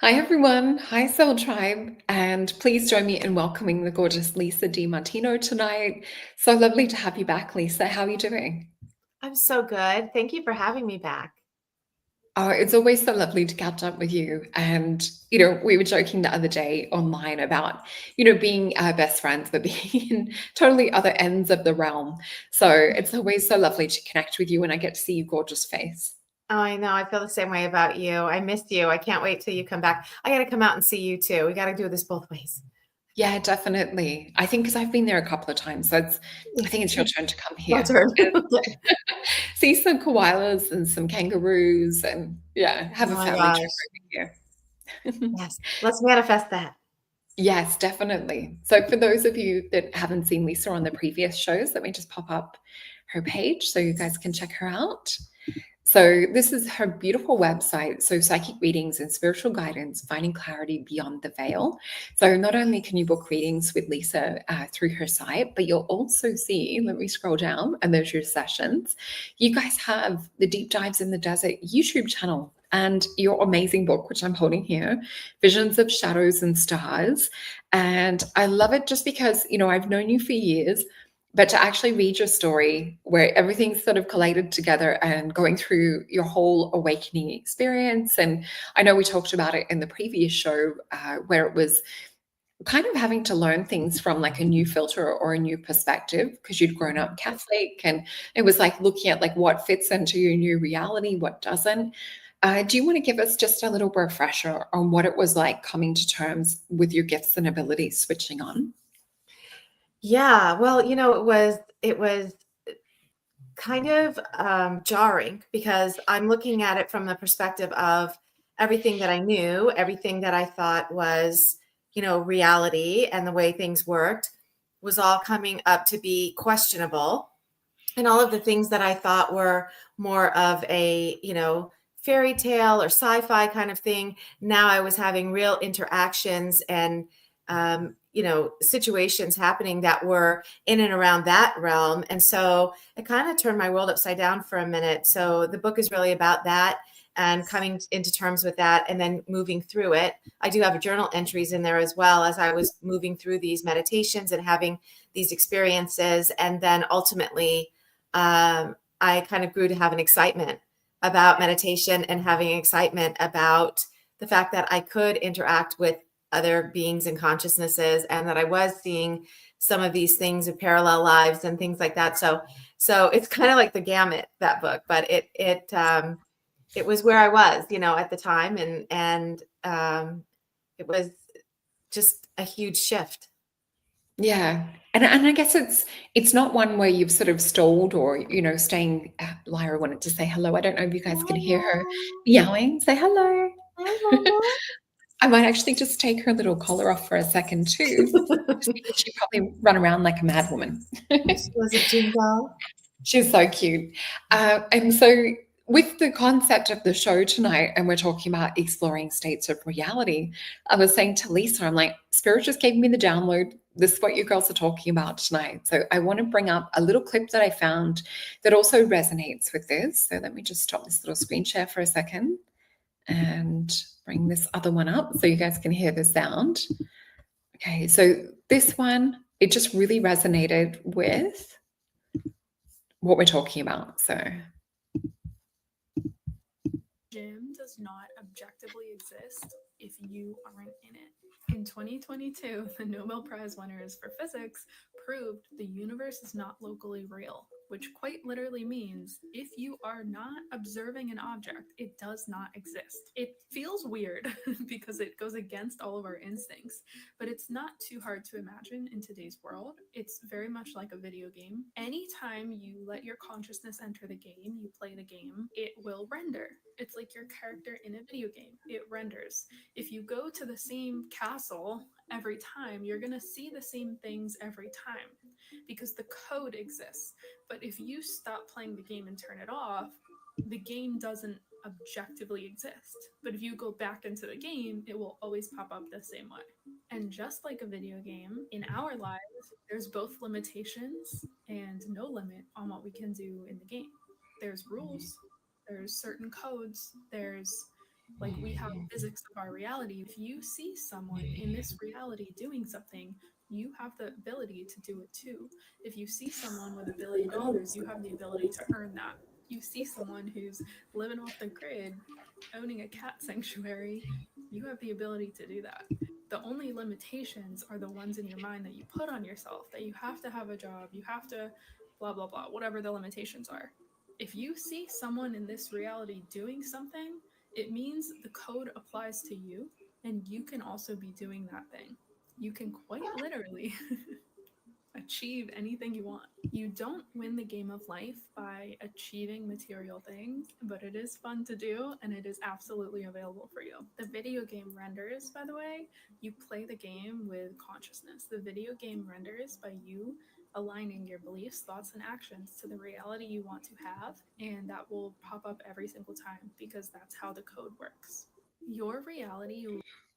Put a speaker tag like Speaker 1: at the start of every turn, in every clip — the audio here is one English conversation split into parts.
Speaker 1: Hi everyone, hi Soul Tribe, and please join me in welcoming the gorgeous Lisa DeMartino tonight. So lovely to have you back, Lisa. How are you doing?
Speaker 2: I'm so good. Thank you for having me back.
Speaker 1: Oh, it's always so lovely to catch up with you. And, we were joking the other day online about, being best friends, but being in totally other ends of the realm. So it's always so lovely to connect with you when I get to see your gorgeous face.
Speaker 2: Oh, I know. I feel the same way about you. I missed you. I can't wait till you come back. I got to come out and see you too. We got to do this both ways.
Speaker 1: Yeah, definitely. I think because I've been there a couple of times, so I think it's your turn to come
Speaker 2: My
Speaker 1: here.
Speaker 2: turn.
Speaker 1: See some koalas and some kangaroos and yeah,
Speaker 2: Oh
Speaker 1: have a
Speaker 2: my
Speaker 1: family trip
Speaker 2: gosh.
Speaker 1: over here.
Speaker 2: Yes. Let's manifest that.
Speaker 1: Yes, definitely. So for those of you that haven't seen Lisa on the previous shows, let me just pop up her page so you guys can check her out. So this is her beautiful website. So psychic readings and spiritual guidance, finding clarity beyond the veil. So not only can you book readings with Lisa through her site, but you'll also see, let me scroll down and there's your sessions. You guys have the Deep Dives in the Desert YouTube channel and your amazing book, which I'm holding here, Visions of Shadows and Stars. And I love it just because, I've known you for years, but to actually read your story where everything's sort of collated together and going through your whole awakening experience. And I know we talked about it in the previous show where it was kind of having to learn things from like a new filter or a new perspective because you'd grown up Catholic, and it was like looking at like what fits into your new reality, what doesn't. Do you want to give us just a little refresher on what it was like coming to terms with your gifts and abilities switching on?
Speaker 2: Yeah. Well, it was kind of jarring because I'm looking at it from the perspective of everything that I knew, everything that I thought was, reality and the way things worked was all coming up to be questionable. And all of the things that I thought were more of a, fairy tale or sci-fi kind of thing. Now I was having real interactions and, situations happening that were in and around that realm. And so it kind of turned my world upside down for a minute. So the book is really about that and coming into terms with that and then moving through it. I do have journal entries in there as well as I was moving through these meditations and having these experiences. And then ultimately, I kind of grew to have an excitement about meditation and having excitement about the fact that I could interact with other beings and consciousnesses and that I was seeing some of these things of parallel lives and things like that. So it's kind of like the gamut, that book, but it was where I was, at the time, and it was just a huge shift.
Speaker 1: Yeah. And I guess it's not one where you've sort of stalled or, staying Lyra wanted to say hello. I don't know if you guys can hear her meowing. Say hello. I might actually just take her little collar off for a second too, just because she probably run around like a mad woman.
Speaker 2: She was a jingle.
Speaker 1: She's so cute. And so, with the concept of the show tonight, and we're talking about exploring states of reality, I was saying to Lisa, I'm like, Spirit just gave me the download. This is what you girls are talking about tonight. So, I want to bring up a little clip that I found that also resonates with this. So, let me just stop this little screen share for a second and bring this other one up so you guys can hear the sound. Okay, so this one, it just really resonated with what we're talking about. So,
Speaker 3: Gym does not objectively exist if you aren't in it. In 2022, the Nobel Prize winners for physics proved the universe is not locally real, which quite literally means if you are not observing an object, it does not exist. It feels weird because it goes against all of our instincts, but it's not too hard to imagine in today's world. It's very much like a video game. Anytime you let your consciousness enter the game, you play the game, it will render. It's like your character in a video game. It renders. If you go to the same castle every time, you're going to see the same things every time because the code exists. But if you stop playing the game and turn it off, the game doesn't objectively exist. But if you go back into the game, it will always pop up the same way. And just like a video game, in our lives, there's both limitations and no limit on what we can do in the game. There's rules, there's certain codes, there's Like, we have physics of our reality. If you see someone in this reality doing something, you have the ability to do it too. If you see someone with $1 billion, you have the ability to earn that. You see someone who's living off the grid, owning a cat sanctuary, you have the ability to do that. The only limitations are the ones in your mind that you put on yourself, that you have to have a job, you have to blah, blah, blah, whatever the limitations are. If you see someone in this reality doing something, it means the code applies to you, and you can also be doing that thing. You can quite literally achieve anything you want. You don't win the game of life by achieving material things, but it is fun to do, and it is absolutely available for you. The video game renders, by the way, you play the game with consciousness. The video game renders by you aligning your beliefs, thoughts, and actions to the reality you want to have, and that will pop up every single time because that's how the code works. Your reality.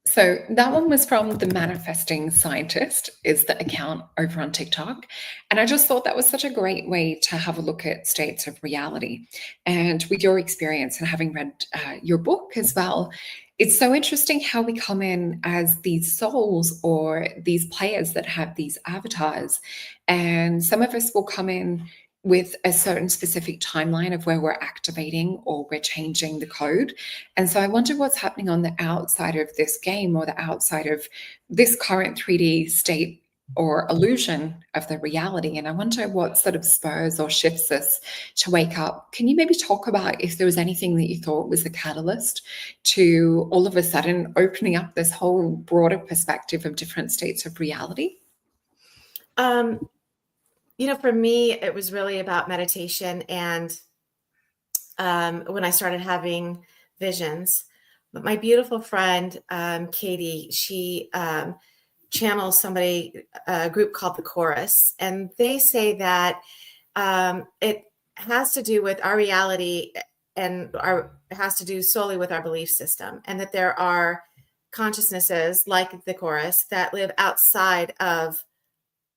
Speaker 1: So that one was from The Manifesting Scientist, is the account over on TikTok. And I just thought that was such a great way to have a look at states of reality. And with your experience and having read your book as well, it's so interesting how we come in as these souls or these players that have these avatars. And some of us will come in with a certain specific timeline of where we're activating or we're changing the code. And so I wonder what's happening on the outside of this game or the outside of this current 3D state or illusion of the reality. And I wonder what sort of spurs or shifts us to wake up. Can you maybe talk about if there was anything that you thought was a catalyst to all of a sudden opening up this whole broader perspective of different states of reality?
Speaker 2: For me, it was really about meditation. And when I started having visions, but my beautiful friend, Katie, she channels a group called the Chorus. And they say that it has to do with our reality and it has to do solely with our belief system. And that there are consciousnesses like the Chorus that live outside of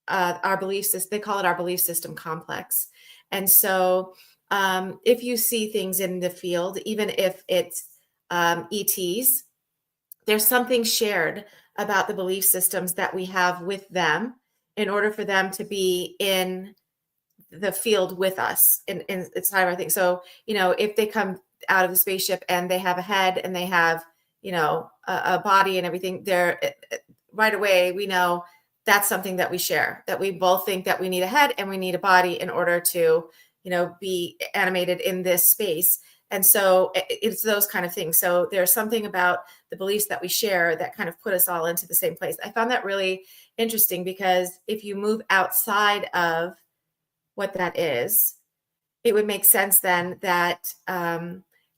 Speaker 2: our belief system. They call it our belief system complex. And so if you see things in the field, even if it's ETs, there's something shared about the belief systems that we have with them in order for them to be in the field with us inside of our thing. So, if they come out of the spaceship and they have a head and they have, a body and everything, they're right away, we know that's something that we share, that we both think that we need a head and we need a body in order to, be animated in this space. And so it's those kind of things. So there's something about the beliefs that we share that kind of put us all into the same place. I found that really interesting because if you move outside of what that is, it would make sense then that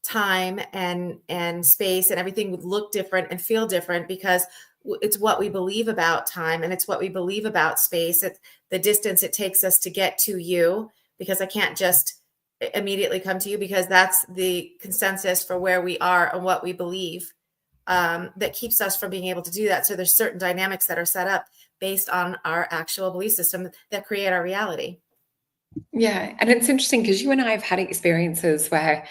Speaker 2: time and space and everything would look different and feel different because it's what we believe about time and it's what we believe about space. It's the distance it takes us to get to you, because I can't just immediately come to you because that's the consensus for where we are and what we believe that keeps us from being able to do that. So there's certain dynamics that are set up based on our actual belief system that create our reality.
Speaker 1: Yeah. And it's interesting because you and I have had experiences where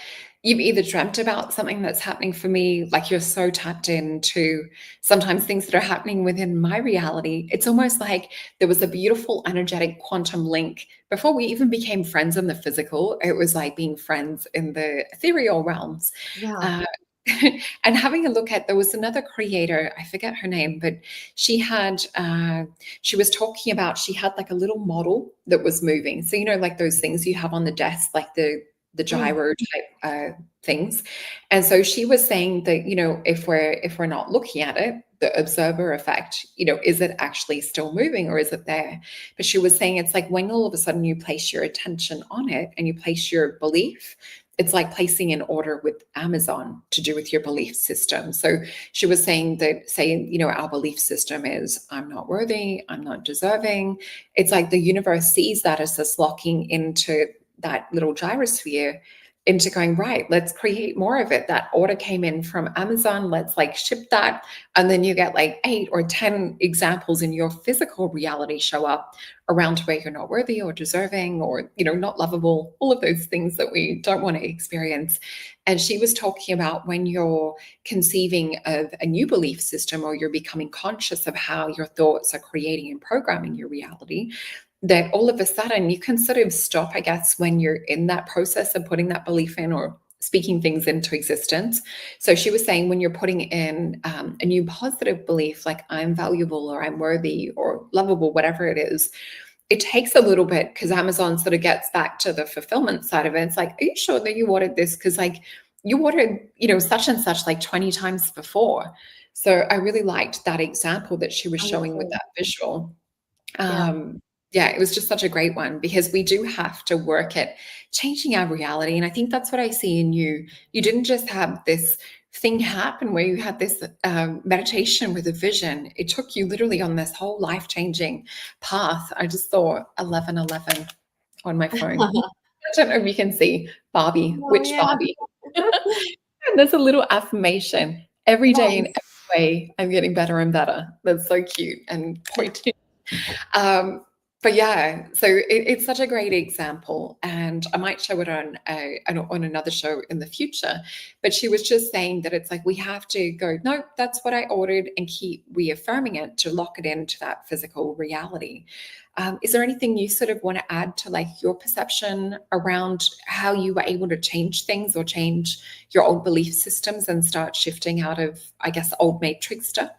Speaker 1: you've either dreamt about something that's happening for me, like you're so tapped into sometimes things that are happening within my reality. It's almost like there was a beautiful energetic quantum link before we even became friends in the physical. It was like being friends in the ethereal realms.
Speaker 2: Yeah.
Speaker 1: And having a look at, there was another creator, I forget her name, but she was talking about, she had like a little model that was moving. So, like those things you have on the desk, like the gyro type things. And so she was saying that, if we're not looking at it, the observer effect, is it actually still moving or is it there? But she was saying it's like when all of a sudden you place your attention on it and you place your belief, it's like placing an order with Amazon to do with your belief system. So she was saying that, our belief system is, I'm not worthy, I'm not deserving. It's like the universe sees that as us locking into that little gyrosphere, into going, right, let's create more of it. That order came in from Amazon, let's ship that. And then you get 8 or 10 examples in your physical reality show up around where you're not worthy or deserving or, not lovable, all of those things that we don't want to experience. And she was talking about when you're conceiving of a new belief system, or you're becoming conscious of how your thoughts are creating and programming your reality, that all of a sudden you can sort of stop, I guess, when you're in that process of putting that belief in or speaking things into existence. So she was saying when you're putting in a new positive belief, like I'm valuable or I'm worthy or lovable, whatever it is, it takes a little bit, because Amazon sort of gets back to the fulfillment side of it. It's like, are you sure that you ordered this? Because like you ordered, such and such like 20 times before. So I really liked that example that she was showing with that visual.
Speaker 2: Yeah.
Speaker 1: Yeah, it was just such a great one, because we do have to work at changing our reality. And I think that's what I see in you. You didn't just have this thing happen where you had this meditation with a vision. It took you literally on this whole life-changing path. I just saw 1111 on my phone. I don't know if you can see Barbie,
Speaker 2: Oh,
Speaker 1: which
Speaker 2: yeah.
Speaker 1: Barbie? And there's a little affirmation every day in every way. I'm getting better and better. That's so cute and pointed. But yeah, so it's such a great example, and I might show it on another show in the future. But she was just saying that it's like we have to go, no, that's what I ordered, and keep reaffirming it to lock it into that physical reality. Is there anything you sort of want to add to like your perception around how you were able to change things or change your old belief systems and start shifting out of, I guess, old matrix stuff?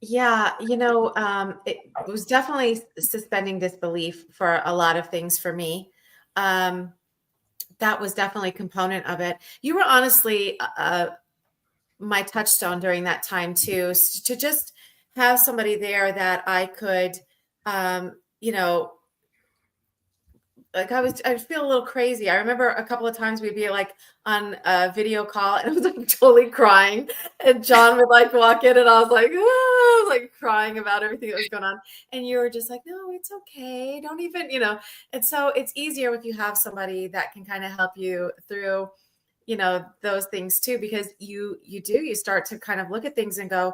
Speaker 2: Yeah, it was definitely suspending disbelief for a lot of things for me. That was definitely a component of it. You were honestly my touchstone during that time too, to just have somebody there that I could, you know, like I'd feel a little crazy. I remember a couple of times we'd be like on a video call and I was like totally crying, and John would like walk in and I was like, I was like crying about everything that was going on. And you were just like, no, it's okay. Don't even, and so it's easier if you have somebody that can kind of help you through, those things too, because you start to kind of look at things and go,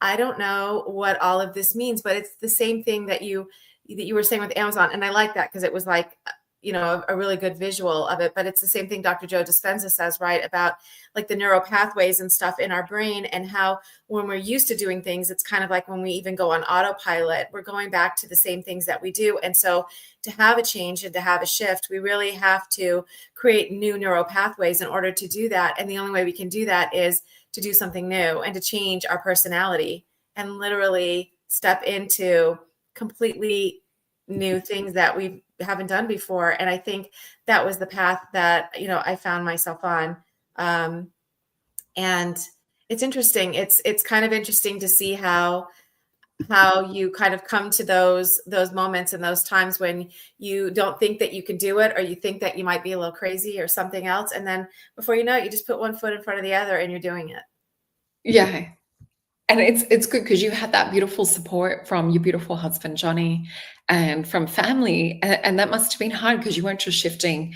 Speaker 2: I don't know what all of this means, but it's the same thing that you were saying with Amazon. And I like that because it was like, a really good visual of it, but it's the same thing Dr. Joe Dispenza says, right? About like the neural pathways and stuff in our brain, and how when we're used to doing things, it's kind of like when we even go on autopilot, we're going back to the same things that we do. And so to have a change and to have a shift, we really have to create new neural pathways in order to do that. And the only way we can do that is to do something new and to change our personality and literally step into completely new things that we haven't done before. And I think that was the path that, I found myself on. And it's interesting. It's kind of interesting to see how you kind of come to those moments and those times when you don't think that you can do it, or you think that you might be a little crazy or something else. And then before you know it, you just put one foot in front of the other and you're doing it.
Speaker 1: Yeah. And it's good because you had that beautiful support from your beautiful husband, Johnny, and from family. And that must have been hard because you weren't just shifting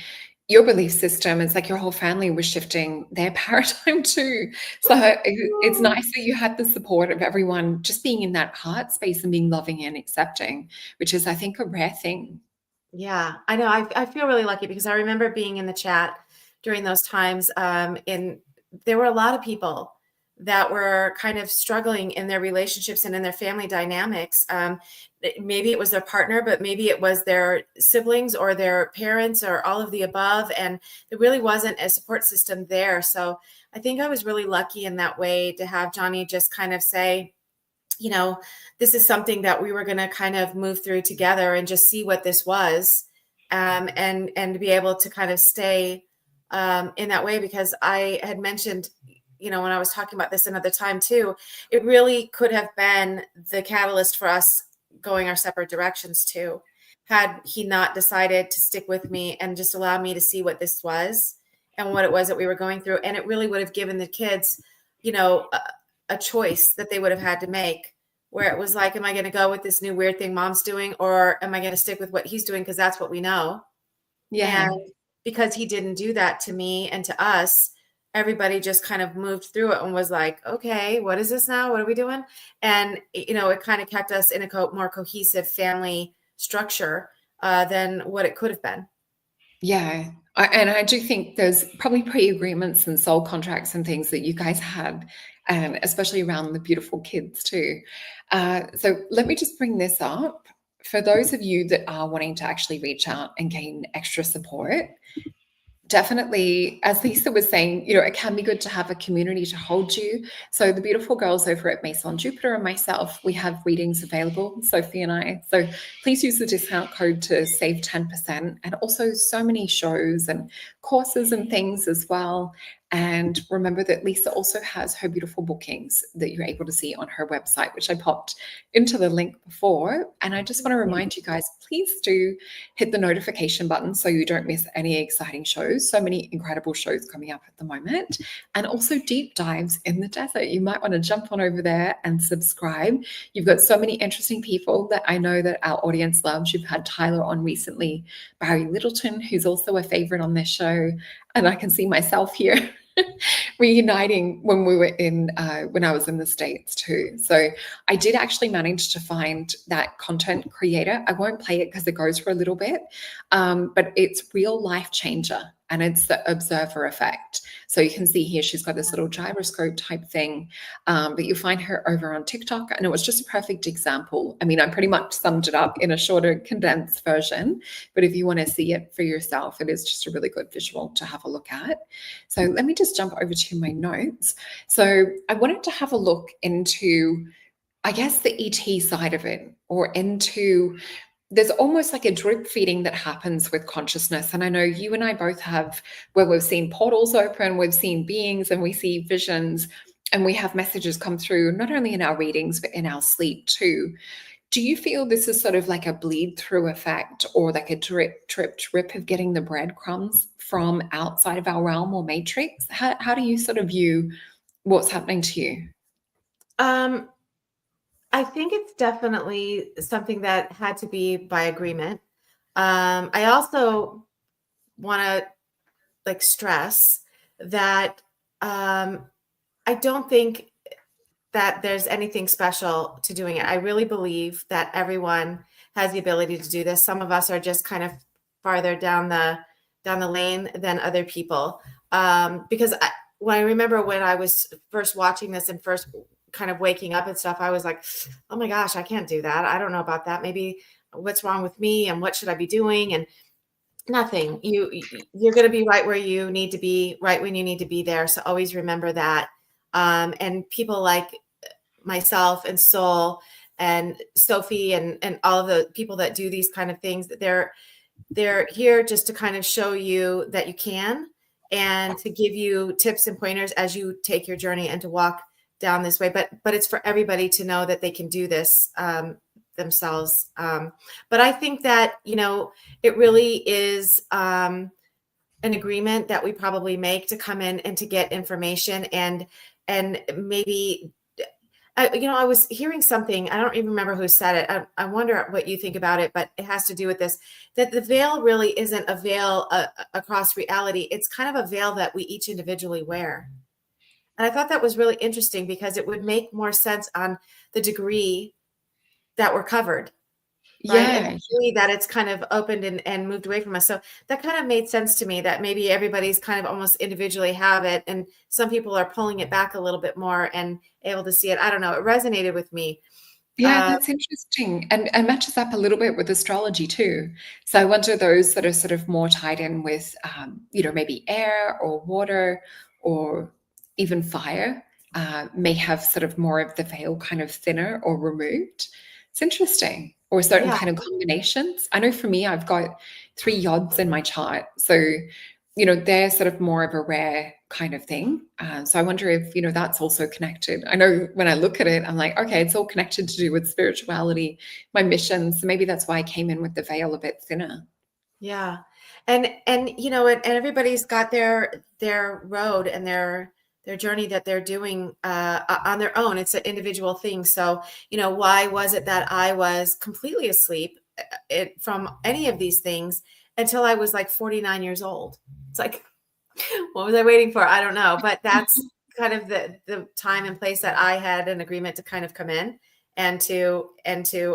Speaker 1: your belief system. It's like your whole family was shifting their paradigm too. So it's nice that you had the support of everyone just being in that heart space and being loving and accepting, which is, I think, a rare thing.
Speaker 2: Yeah, I know. I feel really lucky because I remember being in the chat during those times. There were a lot of people that were kind of struggling in their relationships and in their family dynamics. Maybe it was their partner, but maybe it was their siblings or their parents or all of the above. And there really wasn't a support system there. So I think I was really lucky in that way to have Johnny just kind of say, this is something that we were going to kind of move through together and just see what this was, and be able to kind of stay in that way. Because I had mentioned, when I was talking about this another time too, it really could have been the catalyst for us going our separate directions too, had he not decided to stick with me and just allow me to see what this was and what it was that we were going through. And it really would have given the kids, a choice that they would have had to make, where it was like, am I going to go with this new weird thing mom's doing, or am I going to stick with what he's doing because that's what we know?
Speaker 1: Yeah.
Speaker 2: And because he didn't do that to me and to us, everybody just kind of moved through it and was like, okay, what is this now? What are we doing? And, it kind of kept us in a more cohesive family structure than what it could have been.
Speaker 1: Yeah. And I do think there's probably pre-agreements and soul contracts and things that you guys had, and especially around the beautiful kids too. So let me just bring this up. For those of you that are wanting to actually reach out and gain extra support, definitely, as Lisa was saying, it can be good to have a community to hold you. So the beautiful girls over at Maison Jupiter and myself, we have readings available, Sophie and I. So please use the discount code to save 10%. And also so many shows and courses and things as well. And remember that Lisa also has her beautiful bookings that you're able to see on her website, which I popped into the link before. And I just want to remind you guys, please do hit the notification button so you don't miss any exciting shows. So many incredible shows coming up at the moment. And also deep dives in the desert. You might want to jump on over there and subscribe. You've got so many interesting people that I know that our audience loves. You've had Tyler on recently, Barry Littleton, who's also a favorite on this show. And I can see myself here reuniting when we were in when I was in the States too. So I did actually manage to find that content creator. I won't play it because it goes for a little bit, but it's Real Life Changer, and it's the observer effect. So you can see here she's got this little gyroscope type thing, but you'll find her over on TikTok, and it was just a perfect example. I mean, I pretty much summed it up in a shorter, condensed version, but if you want to see it for yourself, it is just a really good visual to have a look at. So let me just jump over to my notes. So I wanted to have a look into, I guess, the ET side of it, or into, there's almost like a drip feeding that happens with consciousness. And I know you and I both have, where we've seen portals open, we've seen beings, and we see visions, and we have messages come through, not only in our readings, but in our sleep too. Do you feel this is sort of like a bleed through effect, or like a drip of getting the breadcrumbs from outside of our realm or matrix? How do you sort of view what's happening to you?
Speaker 2: I think it's definitely something that had to be by agreement. I also want to stress that I don't think that there's anything special to doing it. I really believe that everyone has the ability to do this. Some of us are just kind of farther down the lane than other people. Because when I remember when I was first watching this and first kind of waking up and stuff, I was like, oh my gosh, I can't do that. I don't know about that. Maybe what's wrong with me and what should I be doing? And nothing. You're going to be right where you need to be, right when you need to be there. So always remember that. And people like myself and Soul and Sophie and all of the people that do these kind of things, they're here just to kind of show you that you can, and to give you tips and pointers as you take your journey and to walk down this way. But it's for everybody to know that they can do this themselves. But I think that, it really is an agreement that we probably make to come in and to get information, and maybe, I was hearing something, I don't even remember who said it. I wonder what you think about it, but it has to do with this, that the veil really isn't a veil across reality. It's kind of a veil that we each individually wear. And I thought that was really interesting, because it would make more sense on the degree that we're covered. Right?
Speaker 1: Yeah.
Speaker 2: And really that it's kind of opened and moved away from us. So that kind of made sense to me, that maybe everybody's kind of almost individually have it, and some people are pulling it back a little bit more and able to see it. I don't know. It resonated with me.
Speaker 1: Yeah, that's interesting, and matches up a little bit with astrology too. So I wonder, those that are sort of more tied in with, maybe air or water or even fire, may have sort of more of the veil kind of thinner or removed. It's interesting, or certain kind of combinations. I know for me, I've got 3 yods in my chart, so they're sort of more of a rare kind of thing. So I wonder if, that's also connected. I know when I look at it, I'm like, okay, it's all connected to do with spirituality, my mission. So maybe that's why I came in with the veil a bit thinner.
Speaker 2: Yeah. And everybody's got their road and their journey that they're doing on their own. It's an individual thing. So, why was it that I was completely asleep from any of these things until I was like 49 years old? It's like, what was I waiting for? I don't know. But that's kind of the time and place that I had an agreement to kind of come in and to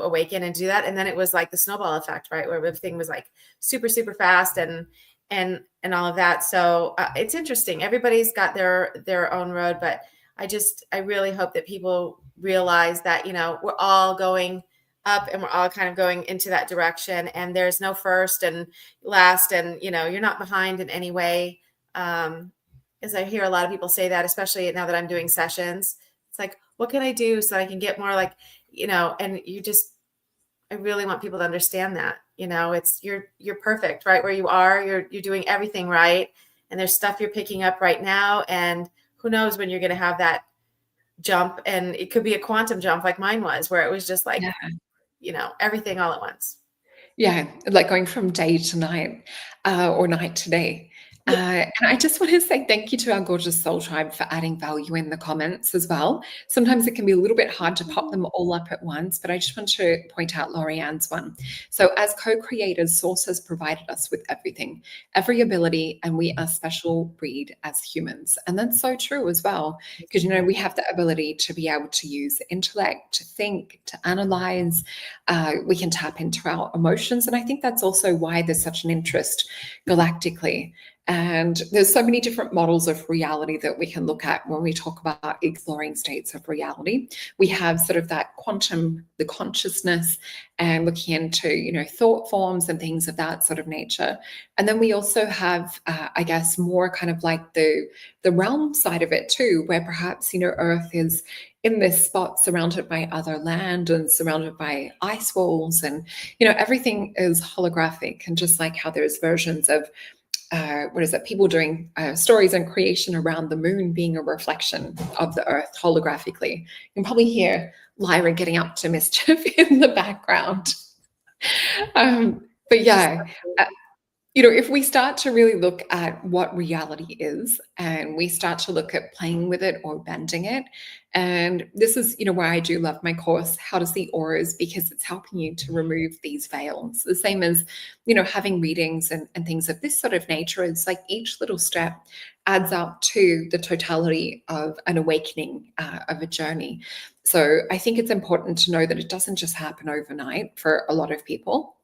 Speaker 2: awaken and do that. And then it was like the snowball effect, right? Where everything was like super, super fast. And and all of that. So it's interesting. Everybody's got their own road, but I really hope that people realize that, we're all going up and we're all kind of going into that direction, and there's no first and last, and, you're not behind in any way. As I hear a lot of people say that, especially now that I'm doing sessions, it's like, what can I do so I can get more like, and I really want people to understand that, it's, you're perfect right where you are. You're doing everything right. And there's stuff you're picking up right now. And who knows when you're going to have that jump, and it could be a quantum jump like mine was, where it was just like, everything all at once.
Speaker 1: Yeah, like going from day to night, or night to day. And I just want to say thank you to our gorgeous soul tribe for adding value in the comments as well. Sometimes it can be a little bit hard to pop them all up at once, but I just want to point out Lorianne's one. So as co-creators, Source has provided us with everything, every ability, and we are special breed as humans. And that's so true as well, because, we have the ability to be able to use intellect, to think, to analyze. We can tap into our emotions. And I think that's also why there's such an interest galactically. And there's so many different models of reality that we can look at when we talk about exploring states of reality. We have sort of that quantum, the consciousness, and looking into, thought forms and things of that sort of nature. And then we also have, I guess, more kind of like the realm side of it too, where perhaps, Earth is in this spot surrounded by other land and surrounded by ice walls, and, everything is holographic. And just like how there's versions of people doing stories and creation around the moon being a reflection of the Earth holographically. You can probably hear Lyra getting up to mischief in the background. But yeah, if we start to really look at what reality is, and we start to look at playing with it or bending it, and this is, why I do love my course, How to See Auras, because it's helping you to remove these veils. The same as, having readings and things of this sort of nature. It's like each little step adds up to the totality of an awakening, of a journey. So I think it's important to know that it doesn't just happen overnight for a lot of people.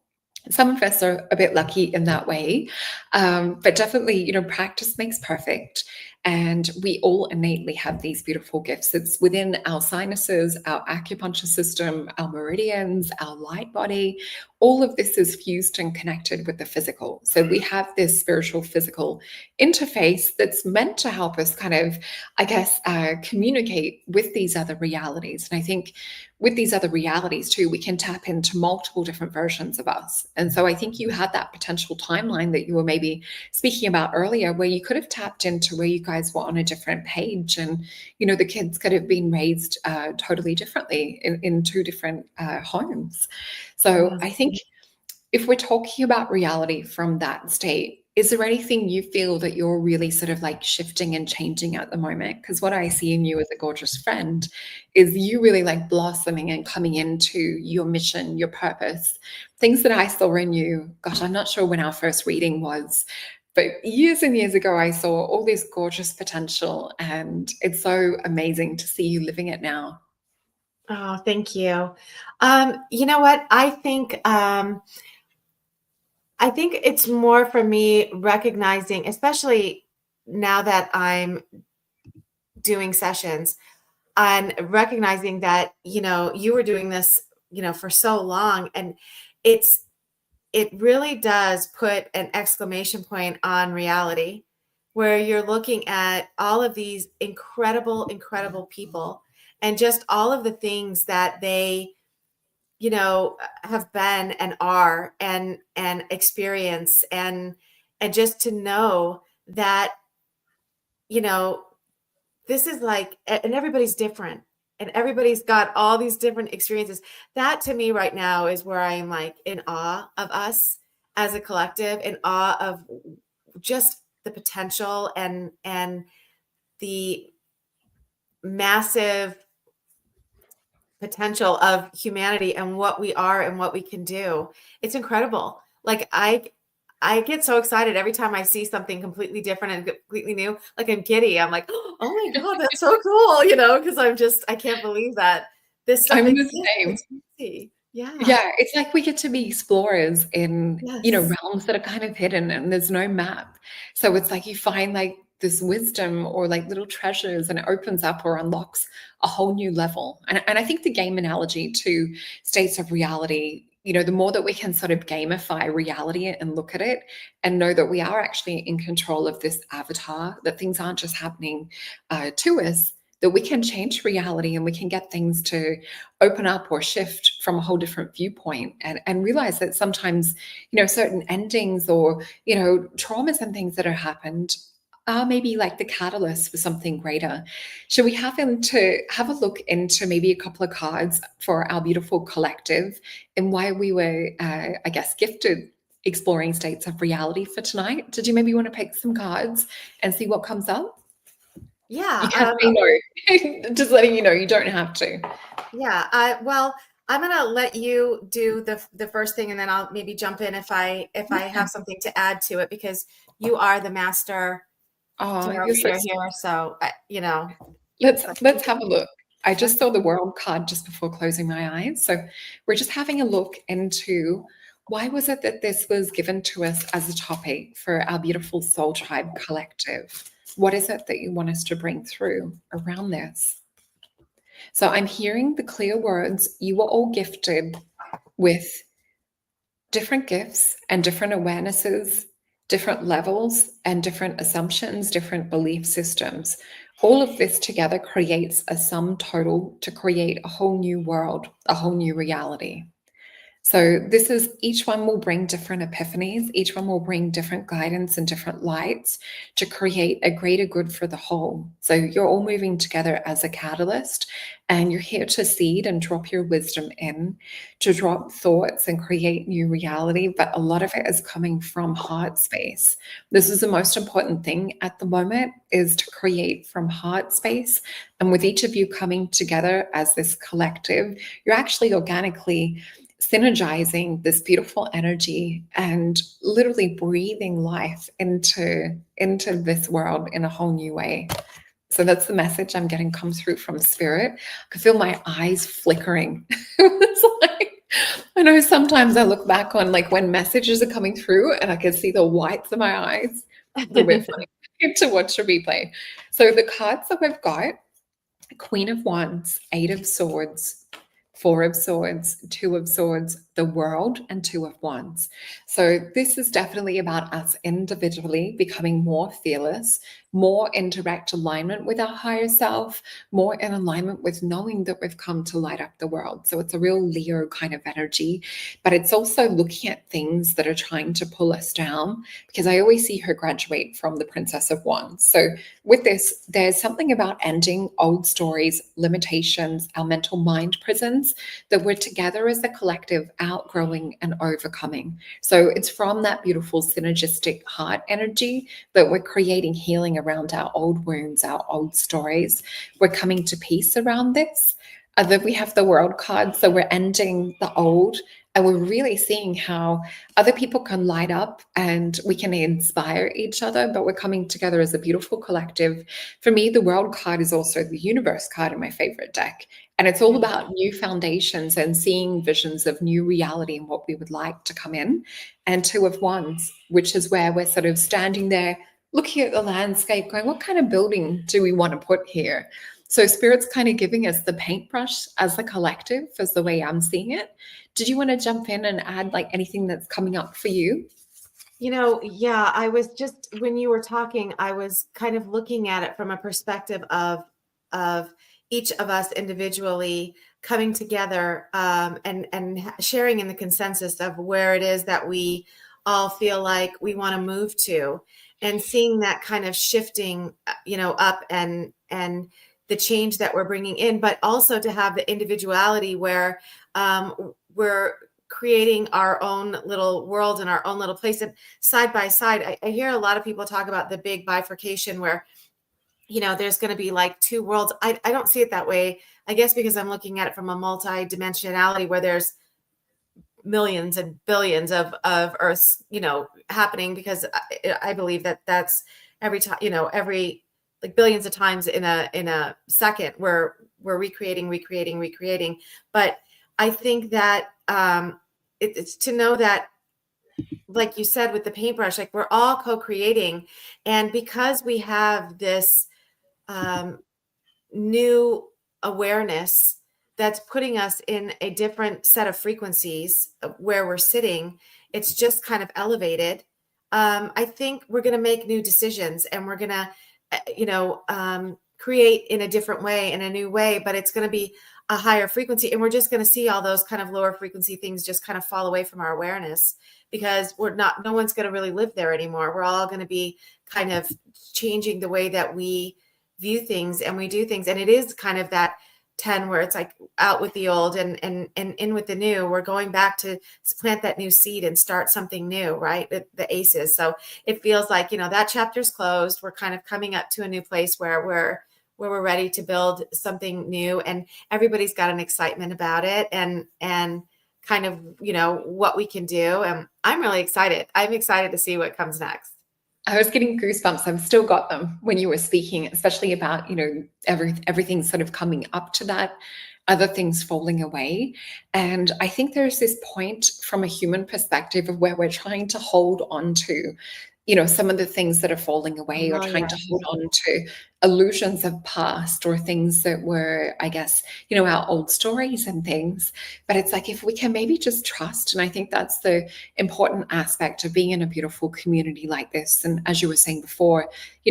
Speaker 1: Some of us are a bit lucky in that way, but definitely, practice makes perfect. And we all innately have these beautiful gifts. It's within our sinuses, our acupuncture system, our meridians, our light body. All of this is fused and connected with the physical. So we have this spiritual physical interface that's meant to help us kind of, I guess, communicate with these other realities. And I think with these other realities too, we can tap into multiple different versions of us. And so I think you had that potential timeline that you were maybe speaking about earlier, where you could have tapped into where you guys were on a different page, and the kids could have been raised totally differently in two different homes. So I think if we're talking about reality from that state, is there anything you feel that you're really sort of like shifting and changing at the moment? Because what I see in you as a gorgeous friend is you really like blossoming and coming into your mission, your purpose, things that I saw in you. Gosh, I'm not sure when our first reading was, but years and years ago, I saw all this gorgeous potential, and it's so amazing to see you living it now.
Speaker 2: Oh, thank you. You know what? I think it's more for me recognizing, especially now that I'm doing sessions, and recognizing that, you were doing this, for so long, and it really does put an exclamation point on reality, where you're looking at all of these incredible, incredible people, and just all of the things that they, have been and are and experience, and just to know that, this is like, and everybody's different, and everybody's got all these different experiences. That to me right now is where I'm like in awe of us as a collective, in awe of just the potential and the massive potential of humanity and what we are and what we can do. It's incredible. Like I get so excited every time I see something completely different and completely new. Like I'm giddy. I'm like, oh my God, that's so cool, because I can't believe that this stuff
Speaker 1: I'm the
Speaker 2: exists.
Speaker 1: same.
Speaker 2: It's crazy. Yeah.
Speaker 1: Yeah, it's like we get to be explorers in,
Speaker 2: Yes.
Speaker 1: realms that are kind of hidden and there's no map. So it's like you find like this wisdom or like little treasures and it opens up or unlocks a whole new level. And I think the game analogy to states of reality, the more that we can sort of gamify reality and look at it and know that we are actually in control of this avatar, that things aren't just happening to us, that we can change reality and we can get things to open up or shift from a whole different viewpoint and realize that sometimes, certain endings or, traumas and things that have happened are maybe like the catalyst for something greater. Should we have to have a look into maybe a couple of cards for our beautiful collective and why we were, I guess, gifted exploring states of reality for tonight? Did you maybe want to pick some cards and see what comes up? You can
Speaker 2: Yeah.
Speaker 1: say no. Just letting you know, you don't have to.
Speaker 2: Yeah. Well, I'm gonna let you do the first thing, and then I'll maybe jump in if I have something to add to it, because you are the master
Speaker 1: Oh,
Speaker 2: tarot
Speaker 1: you're so
Speaker 2: reader
Speaker 1: sweet.
Speaker 2: here. So
Speaker 1: Let's have a look. I just saw the world card just before closing my eyes. So we're just having a look into why was it that this was given to us as a topic for our beautiful soul tribe collective? What is it that you want us to bring through around this? So I'm hearing the clear words, you were all gifted with different gifts and different awarenesses, different levels and different assumptions, different belief systems. All of this together creates a sum total to create a whole new world, a whole new reality. So this is, each one will bring different epiphanies, each one will bring different guidance and different lights to create a greater good for the whole. So you're all moving together as a catalyst and you're here to seed and drop your wisdom in, to drop thoughts and create new reality. But a lot of it is coming from heart space. This is the most important thing at the moment, is to create from heart space. And with each of you coming together as this collective, you're actually organically synergizing this beautiful energy and literally breathing life into this world in a whole new way. So that's the message I'm getting come through from spirit. I can feel my eyes flickering. It's like, I know sometimes I look back on like when messages are coming through and I can see the whites of my eyes. It's a bit funny to watch a replay. So the cards that we've got: Queen of Wands, Eight of Swords, Four of Swords, Two of Swords, the World, and Two of Wands. So this is definitely about us individually becoming more fearless, more in direct alignment with our higher self, more in alignment with knowing that we've come to light up the world. So it's a real Leo kind of energy, but it's also looking at things that are trying to pull us down, because I always see her graduate from the Princess of Wands. So with this, there's something about ending old stories, limitations, our mental mind prisons that we're together as a collective outgrowing and overcoming. So it's from that beautiful synergistic heart energy that we're creating healing around our old wounds, our old stories. We're coming to peace around this. That we have the World card, so we're ending the old and we're really seeing how other people can light up and we can inspire each other, but we're coming together as a beautiful collective. For me, the World card is also the Universe card in my favorite deck. And it's all about new foundations and seeing visions of new reality and what we would like to come in. And Two of Wands, which is where we're sort of standing there looking at the landscape going, what kind of building do we want to put here? So Spirit's kind of giving us the paintbrush as a collective, as the way I'm seeing it. Did you want to jump in and add like anything that's coming up for you?
Speaker 2: Yeah, I was just, when you were talking, I was kind of looking at it from a perspective of each of us individually coming together, and sharing in the consensus of where it is that we all feel like we want to move to, and seeing that kind of shifting, up and the change that we're bringing in, but also to have the individuality where we're creating our own little world and our own little place. And side by side, I hear a lot of people talk about the big bifurcation where, there's going to be like two worlds. I don't see it that way. I guess because I'm looking at it from a multi-dimensionality where there's millions and billions of Earths, happening, because I believe that that's every time, every like billions of times in a second we're recreating. But I think that it's to know that, like you said, with the paintbrush, like we're all co-creating. And because we have this new awareness that's putting us in a different set of frequencies where we're sitting, it's just kind of elevated. I think we're going to make new decisions, and we're going to, create in a different way, in a new way, but it's going to be a higher frequency. And we're just going to see all those kind of lower frequency things just kind of fall away from our awareness, because no one's going to really live there anymore. We're all going to be kind of changing the way that we view things and we do things. And it is kind of that 10 where it's like out with the old and in with the new. We're going back to plant that new seed and start something new, right? The aces. So it feels like, that chapter's closed. We're kind of coming up to a new place where we're ready to build something new, and everybody's got an excitement about it and kind of, what we can do. And I'm really excited. I'm excited to see what comes next.
Speaker 1: I was getting goosebumps. I've still got them when you were speaking, especially about, everything sort of coming up to that, other things falling away. And I think there's this point from a human perspective of where we're trying to hold on to, some of the things that are falling away, or trying to hold on to illusions of past, or things that were, I guess, our old stories and things. But it's like, if we can maybe just trust, and I think that's the important aspect of being in a beautiful community like this. And as you were saying before,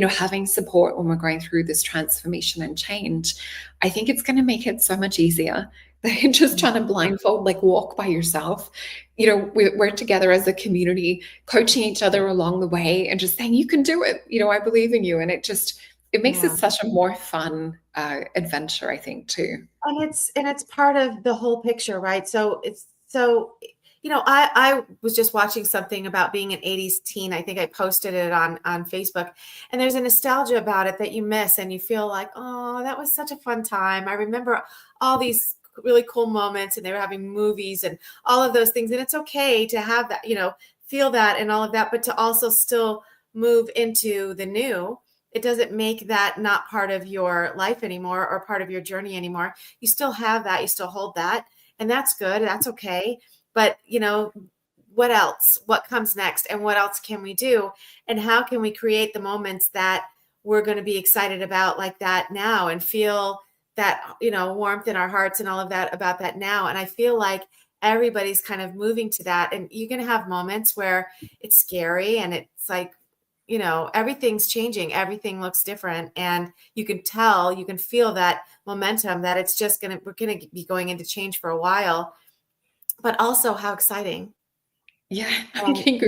Speaker 1: having support when we're going through this transformation and change, I think it's going to make it so much easier than just trying to blindfold, like walk by yourself. We're together as a community, coaching each other along the way, and just saying, you can do it. I believe in you. And it makes it such a more fun adventure, I think, too.
Speaker 2: And it's part of the whole picture, right? So I was just watching something about being an 80s teen. I think I posted it on Facebook, and there's a nostalgia about it that you miss, and you feel like, oh, that was such a fun time. I remember all these really cool moments, and they were having movies and all of those things. And it's okay to have that, feel that and all of that, but to also still move into the new. It doesn't make that not part of your life anymore, or part of your journey anymore. You still have that, you still hold that, and that's good. That's okay. But, what else? What comes next? And what else can we do? And how can we create the moments that we're going to be excited about like that now, and feel that, warmth in our hearts and all of that about that now? And I feel like everybody's kind of moving to that. And you're going to have moments where it's scary, and it's like, everything's changing. Everything looks different. And you can feel that momentum, that it's just we're going to be going into change for a while. But also, how exciting.
Speaker 1: Yeah. Again.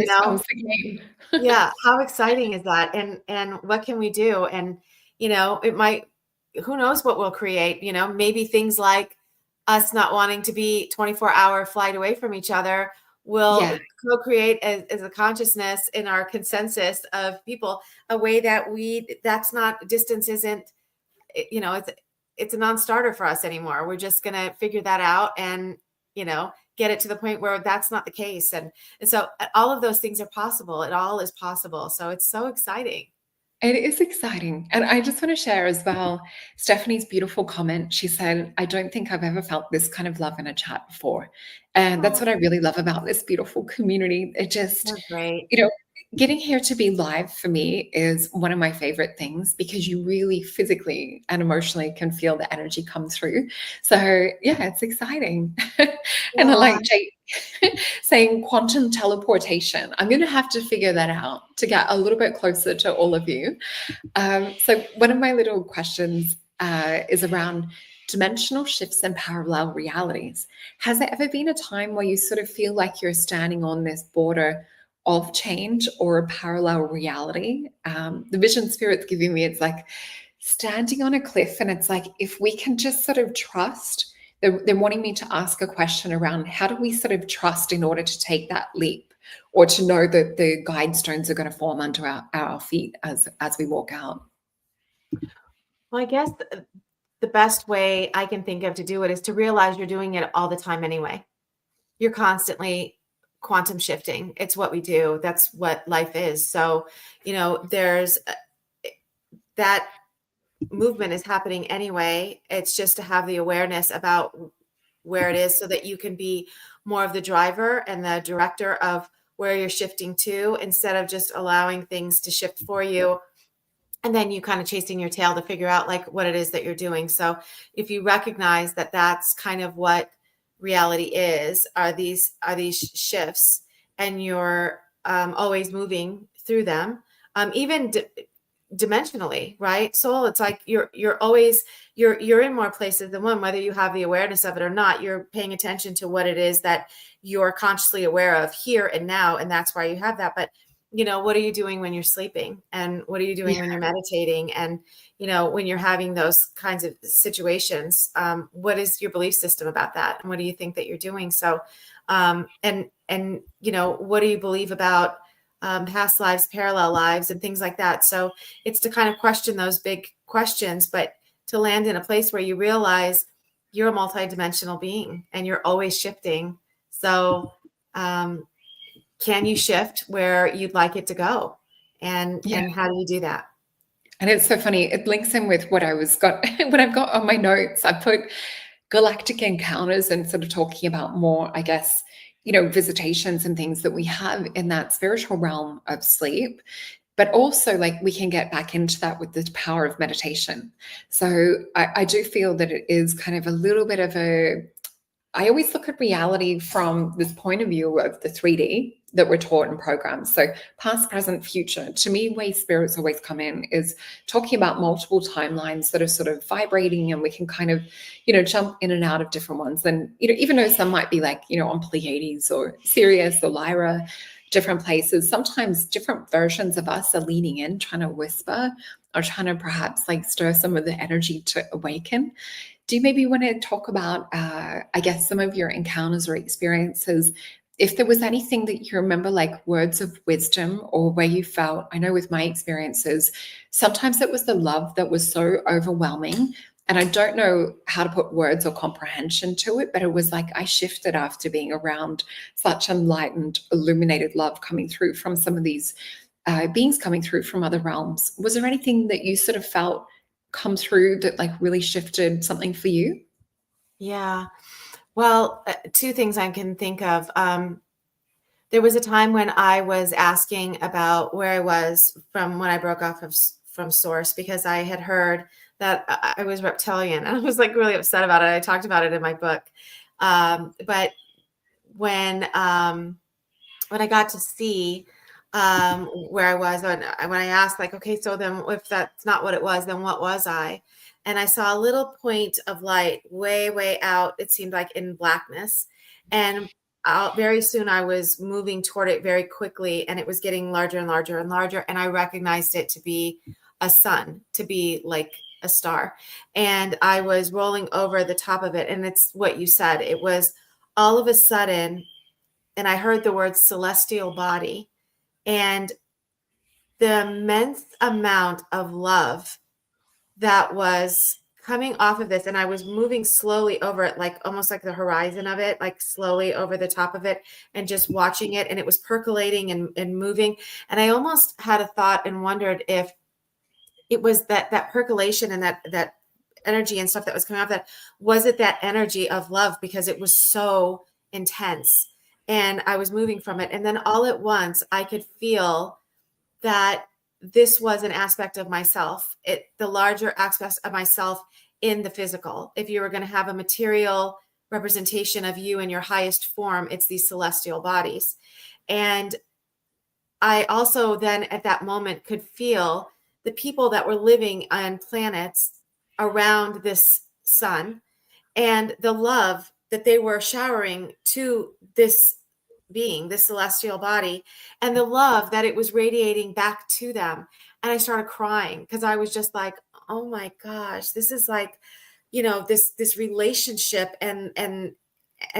Speaker 2: Yeah. How exciting is that? And what can we do? And, who knows what we'll create, maybe things like us not wanting to be 24-hour flight away from each other will co-create as a consciousness in our consensus of people, a way that that's not, distance isn't, it's a non-starter for us anymore. We're just going to figure that out and, get it to the point where that's not the case. And so all of those things are possible. It all is possible. So it's so exciting.
Speaker 1: It is exciting. And I just want to share as well, Stephanie's beautiful comment. She said, I don't think I've ever felt this kind of love in a chat before. And that's what I really love about this beautiful community. It just,
Speaker 2: that's great.
Speaker 1: Getting here to be live for me is one of my favorite things, because you really physically and emotionally can feel the energy come through. So yeah, it's exciting. And I like Jake saying quantum teleportation. I'm going to have to figure that out to get a little bit closer to all of you. So one of my little questions is around dimensional shifts and parallel realities. Has there ever been a time where you sort of feel like you're standing on this border of change or a parallel reality? The vision spirit's giving me, it's like standing on a cliff, and it's like, if we can just sort of trust, they're wanting me to ask a question around how do we sort of trust in order to take that leap, or to know that the guide stones are going to form under our feet as we walk out.
Speaker 2: Well, I guess the best way I can think of to do it is to realize you're doing it all the time anyway. You're constantly quantum shifting. It's what we do. That's what life is. So, there's that movement is happening anyway. It's just to have the awareness about where it is so that you can be more of the driver and the director of where you're shifting to, instead of just allowing things to shift for you and then you kind of chasing your tail to figure out like what it is that you're doing. So if you recognize that that's kind of what reality is, are these shifts, and you're always moving through them, even dimensionally, right? Soul, it's like you're always you're in more places than one, whether you have the awareness of it or not. You're paying attention to what it is that you're consciously aware of here and now, and that's why you have that. But what are you doing when you're sleeping, and what are you doing when you're meditating, and when you're having those kinds of situations? What is your belief system about that, and what do you think that you're doing? So and what do you believe about past lives, parallel lives, and things like that? So it's to kind of question those big questions, but to land in a place where you realize you're a multidimensional being and you're always shifting. So can you shift where you'd like it to go? And how do you do that?
Speaker 1: And it's so funny. It links in with what what I've got on my notes. I put galactic encounters and sort of talking about more, I guess, visitations and things that we have in that spiritual realm of sleep. But also, like, we can get back into that with the power of meditation. So I do feel that it is kind of a little bit of I always look at reality from this point of view of the 3D that we're taught in programs. So past, present, future. To me, way spirits always come in is talking about multiple timelines that are sort of vibrating, and we can kind of, jump in and out of different ones. And, even though some might be like, on Pleiades or Sirius or Lyra, different places, sometimes different versions of us are leaning in, trying to whisper or trying to perhaps like stir some of the energy to awaken. Do you maybe want to talk about, I guess, some of your encounters or experiences? If there was anything that you remember, like words of wisdom, or where you felt, I know with my experiences, sometimes it was the love that was so overwhelming. And I don't know how to put words or comprehension to it, but it was like I shifted after being around such enlightened, illuminated love coming through from some of these beings coming through from other realms. Was there anything that you sort of felt come through that like really shifted something for you?
Speaker 2: Yeah. Well, two things I can think of. There was a time when I was asking about where I was from when I broke off from Source, because I had heard that I was reptilian, and I was like really upset about it. I talked about it in my book. But when I got to see where I was, when I asked, like, okay, so then if that's not what it was, then what was I? And I saw a little point of light way, way out. It seemed like in blackness. And very soon I was moving toward it very quickly, and it was getting larger and larger and larger. And I recognized it to be a sun, to be like a star. And I was rolling over the top of it. And it's what you said. It was all of a sudden, and I heard the word celestial body, and the immense amount of love that was coming off of this. And I was moving slowly over it, like almost like the horizon of it, like slowly over the top of it, and just watching it. And it was percolating and moving. And I almost had a thought and wondered if it was that percolation and that energy and stuff that was coming off that, was it that energy of love? Because it was so intense and I was moving from it. And then all at once I could feel that this was an aspect of myself, the larger aspect of myself in the physical. If you were going to have a material representation of you in your highest form, it's these celestial bodies. And I also then at that moment could feel the people that were living on planets around this sun and the love that they were showering to this being, this celestial body, and the love that it was radiating back to them. And I started crying because I was just like, oh my gosh, this is like, this relationship and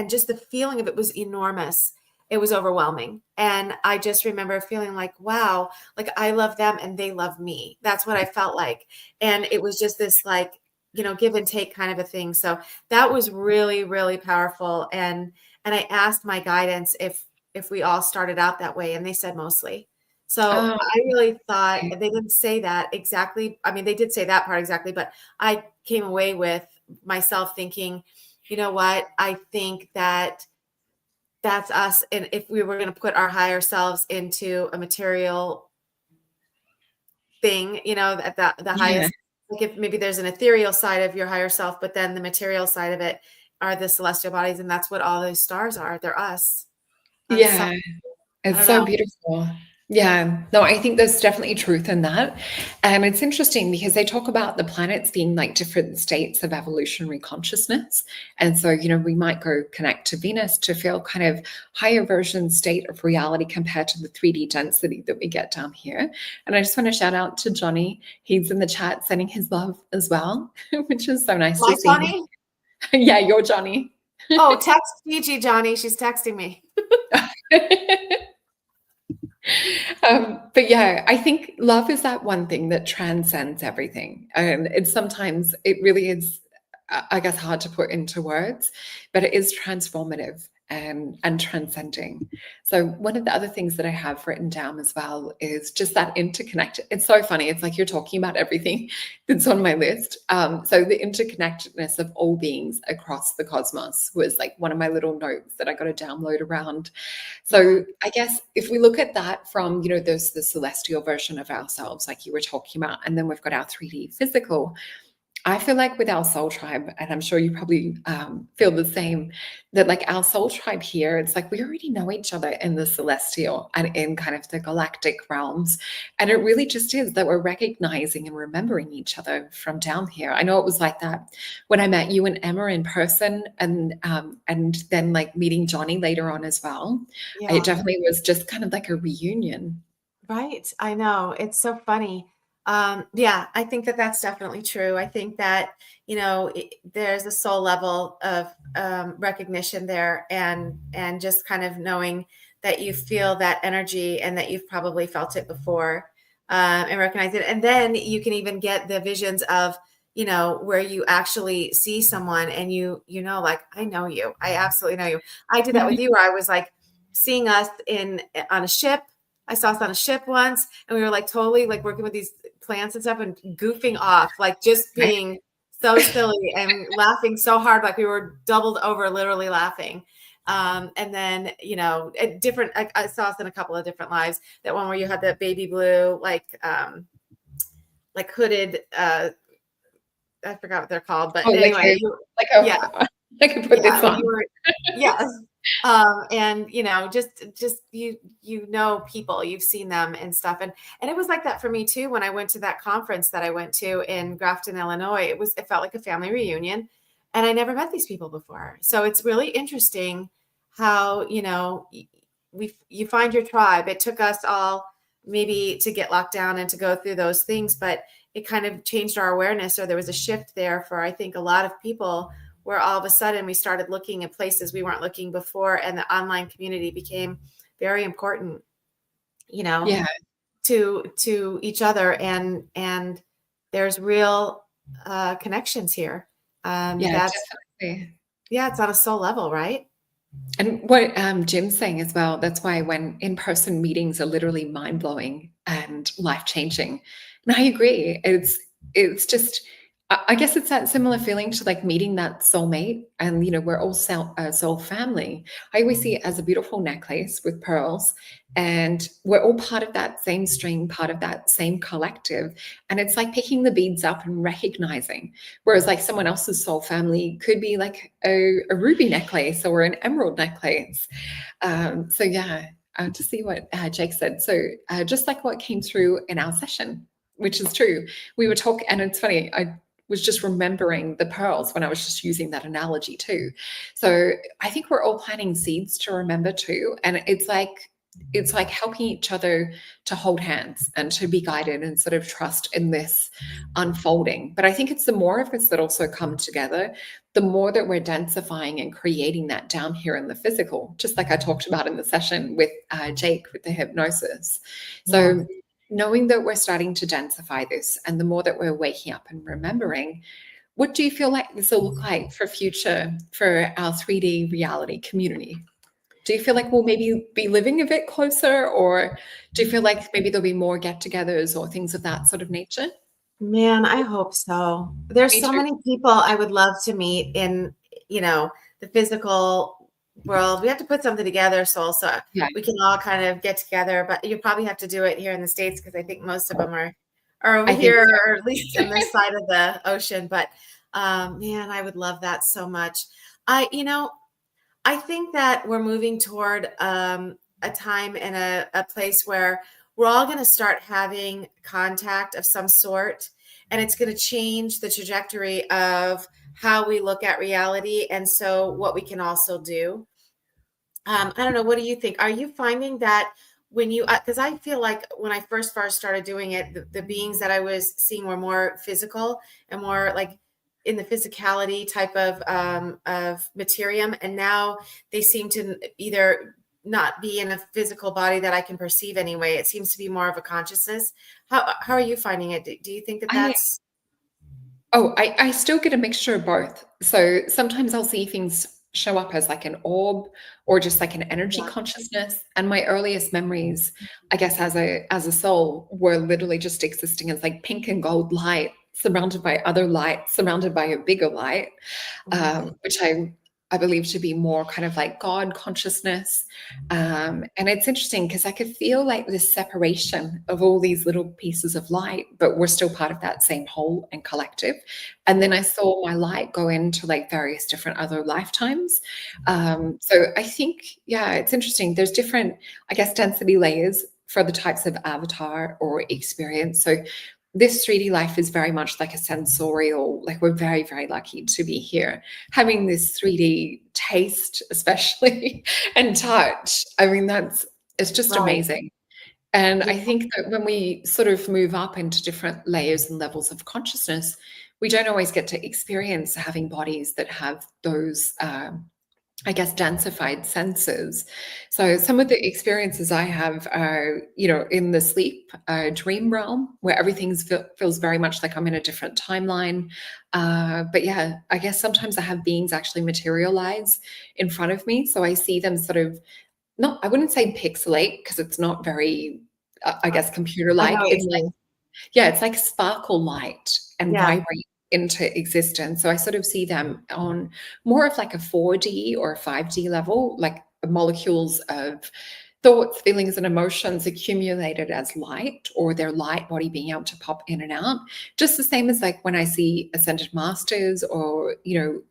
Speaker 2: just the feeling of it was enormous. It was overwhelming. And I just remember feeling like, wow, like I love them and they love me. That's what I felt like. And it was just this like, give and take kind of a thing. So that was really, really powerful. And I asked my guidance if we all started out that way. And they said mostly. So I really thought they didn't say that exactly. I mean, they did say that part exactly, but I came away with myself thinking you know what, I think that's us. And if we were going to put our higher selves into a material thing, you know, at the highest, like if maybe there's an ethereal side of your higher self, but then the material side of it are the celestial bodies. And that's what all those stars are. They're us.
Speaker 1: Yeah. It's so beautiful. Yeah, no, I think there's definitely truth in that. And it's interesting because they talk about the planets being like different states of evolutionary consciousness. And so, you know, we might go connect to Venus to feel kind of higher version state of reality compared to the 3D density that we get down here. And I just want to shout out to Johnny. He's in the chat sending his love as well, which is so nice to see.
Speaker 2: Johnny?
Speaker 1: Yeah, you're Johnny.
Speaker 2: Oh, text Gigi, Johnny. She's texting me.
Speaker 1: But yeah, I think love is that one thing that transcends everything. And it's sometimes, it really is, I guess, hard to put into words, but it is transformative and transcending. So one of the other things that I have written down as well is just that interconnected. It's so funny. It's like you're talking about everything that's on my list. So the interconnectedness of all beings across the cosmos was like one of my little notes that I got to download around. So I guess if we look at that from, you know, there's the celestial version of ourselves, like you were talking about, and then we've got our 3D physical. I feel like with our soul tribe, and I'm sure you probably feel the same, that like our soul tribe here, it's like we already know each other in the celestial and in kind of the galactic realms. And it really just is that we're recognizing and remembering each other from down here. I know it was like that when I met you and Emma in person, and then like meeting Johnny later on as well.
Speaker 2: Yeah.
Speaker 1: It definitely was just kind of like a reunion.
Speaker 2: Right. I know. It's so funny. Yeah, I think that that's definitely true. I think that, you know, there's a soul level of recognition there, and just kind of knowing that you feel that energy and that you've probably felt it before, and recognize it. And then you can even get the visions of, you know, where you actually see someone and you know, like, I know you. I absolutely know you. I did that with you, where I was like seeing us on a ship. I saw us on a ship once, and we were like totally like working with these plants and stuff and goofing off, like just being so silly and laughing so hard, like we were doubled over, literally laughing. And then, you know, I saw us in a couple of different lives. That one where you had the baby blue, like hooded, I forgot what they're called, but anyway,
Speaker 1: I can put this on.
Speaker 2: Yes. And you know, just you know, people, you've seen them and stuff, and it was like that for me too when I went to that conference that I went to in Grafton, Illinois. It felt like a family reunion, and I never met these people before. So it's really interesting how, you know, you find your tribe. It took us all maybe to get locked down and to go through those things, but it kind of changed our awareness, or there was a shift there for, I think, a lot of people, where all of a sudden we started looking at places we weren't looking before, and the online community became very important, you know, to each other, and there's real connections here.
Speaker 1: Definitely.
Speaker 2: Yeah, it's on a soul level, right?
Speaker 1: And what Jim's saying as well, that's why when in-person meetings are literally mind-blowing and life-changing. And I agree. It's just, I guess it's that similar feeling to like meeting that soulmate, and you know, we're all soul family. I always see it as a beautiful necklace with pearls, and we're all part of that same string, part of that same collective. And it's like picking the beads up and recognizing. Whereas like someone else's soul family could be like a ruby necklace or an emerald necklace. So yeah, to see what Jake said. So just like what came through in our session, which is true. We were talking, and it's funny, I was just remembering the pearls when I was just using that analogy too. So I think we're all planting seeds to remember too. And it's like helping each other to hold hands and to be guided and sort of trust in this unfolding. But I think it's the more of us that also come together, the more that we're densifying and creating that down here in the physical, just like I talked about in the session with Jake with the hypnosis. So knowing that we're starting to densify this, and the more that we're waking up and remembering, what do you feel like this will look like for future for our 3D reality community? Do you feel like we'll maybe be living a bit closer, or do you feel like maybe there'll be more get-togethers or things of that sort of nature?
Speaker 2: Man, I hope so. There's so many people I would love to meet in the physical world. We have to put something together, Soul, so we can all kind of get together. But you probably have to do it here in the States, because I think most of them are over here, or at least in this side of the ocean. But man, I would love that so much. I think that we're moving toward a time and a place where we're all going to start having contact of some sort, and it's going to change the trajectory of how we look at reality, and so what we can also do. I don't know. What do you think? Are you finding that when you, because I feel like when I first started doing it, the beings that I was seeing were more physical and more like in the physicality type of materium, and now they seem to either not be in a physical body that I can perceive anyway. It seems to be more of a consciousness. How are you finding it? Do you think that that's?
Speaker 1: I still get a mixture of both. So sometimes I'll see things show up as like an orb or just like an energy consciousness. And my earliest memories, I guess, as a soul, were literally just existing as like pink and gold light, surrounded by other light, surrounded by a bigger light, which I believe to be more kind of like God consciousness. And it's interesting because I could feel like this separation of all these little pieces of light, but we're still part of that same whole and collective. And then I saw my light go into like various different other lifetimes. So I think, it's interesting. There's different, I guess, density layers for the types of avatar or experience. So this 3D life is very much like a sensorial, like we're very, very lucky to be here, having this 3D taste, especially, and touch. I mean, it's just amazing. And I think that when we sort of move up into different layers and levels of consciousness, we don't always get to experience having bodies that have those I guess, densified senses. So some of the experiences I have are, in the sleep dream realm, where everything feels very much like I'm in a different timeline. But I guess sometimes I have beings actually materialize in front of me. So I see them sort of, I wouldn't say pixelate, because it's not very, I guess, computer-like. It's like sparkle light and vibrate into existence. So I sort of see them on more of like a 4D or a 5D level, like molecules of thoughts, feelings, and emotions accumulated as light, or their light body being able to pop in and out. Just the same as like when I see ascended masters or,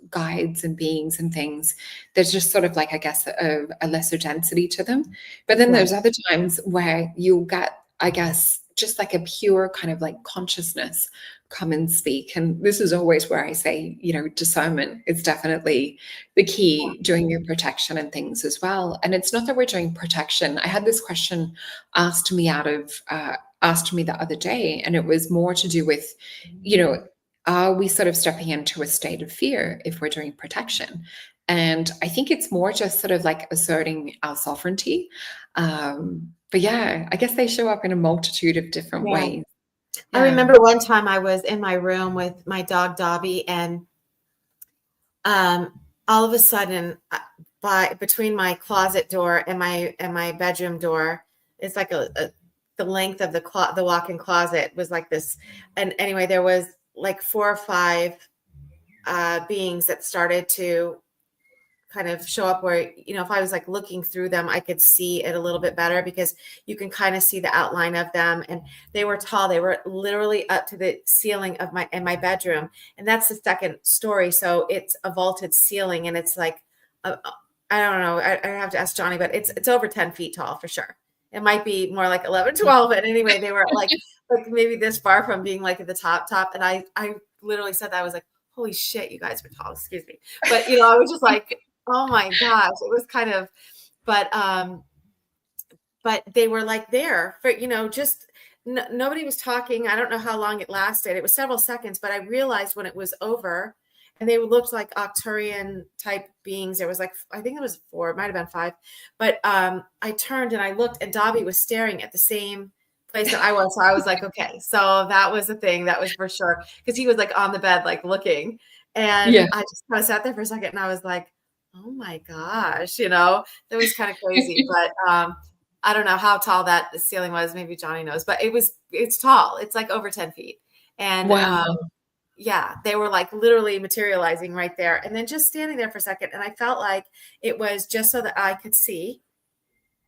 Speaker 1: guides and beings and things, there's just sort of like, I guess, a lesser density to them. But then there's other times where you'll get, I guess, just like a pure kind of like consciousness come and speak. And this is always where I say, discernment is definitely the key during your protection and things as well. And it's not that we're doing protection. I had this question asked to me the other day, and it was more to do with, are we sort of stepping into a state of fear if we're doing protection? And I think it's more just sort of like asserting our sovereignty. But I guess they show up in a multitude of different ways.
Speaker 2: I remember one time I was in my room with my dog Dobby, and all of a sudden, between my closet door and my bedroom door, it's like the length of the walk-in closet was like this. And anyway, there was like 4 or 5 beings that started to kind of show up where, if I was like looking through them, I could see it a little bit better, because you can kind of see the outline of them. And they were tall. They were literally up to the ceiling of my bedroom. And that's the second story. So it's a vaulted ceiling, and it's like, I don't know. I have to ask Johnny, but it's over 10 feet tall for sure. It might be more like 11, 12. But anyway, they were like maybe this far from being like at the top. And I literally said that. I was like, holy shit, you guys are tall. Excuse me. But, I was just like, oh my gosh, it was kind of, but they were like there for, just nobody was talking. I don't know how long it lasted. It was several seconds, but I realized when it was over, and they looked like Arcturian type beings. There was like, I think it was 4, it might've been 5, but I turned and I looked, and Dobby was staring at the same place that I was. So I was like, okay, so that was the thing, that was for sure. Cause he was like on the bed, like looking, and I just kind of sat there for a second, and I was like, oh my gosh, that was kind of crazy. But I don't know how tall that ceiling was. Maybe Johnny knows, but it's tall. It's like over 10 feet. And yeah, they were like literally materializing right there. And then just standing there for a second. And I felt like it was just so that I could see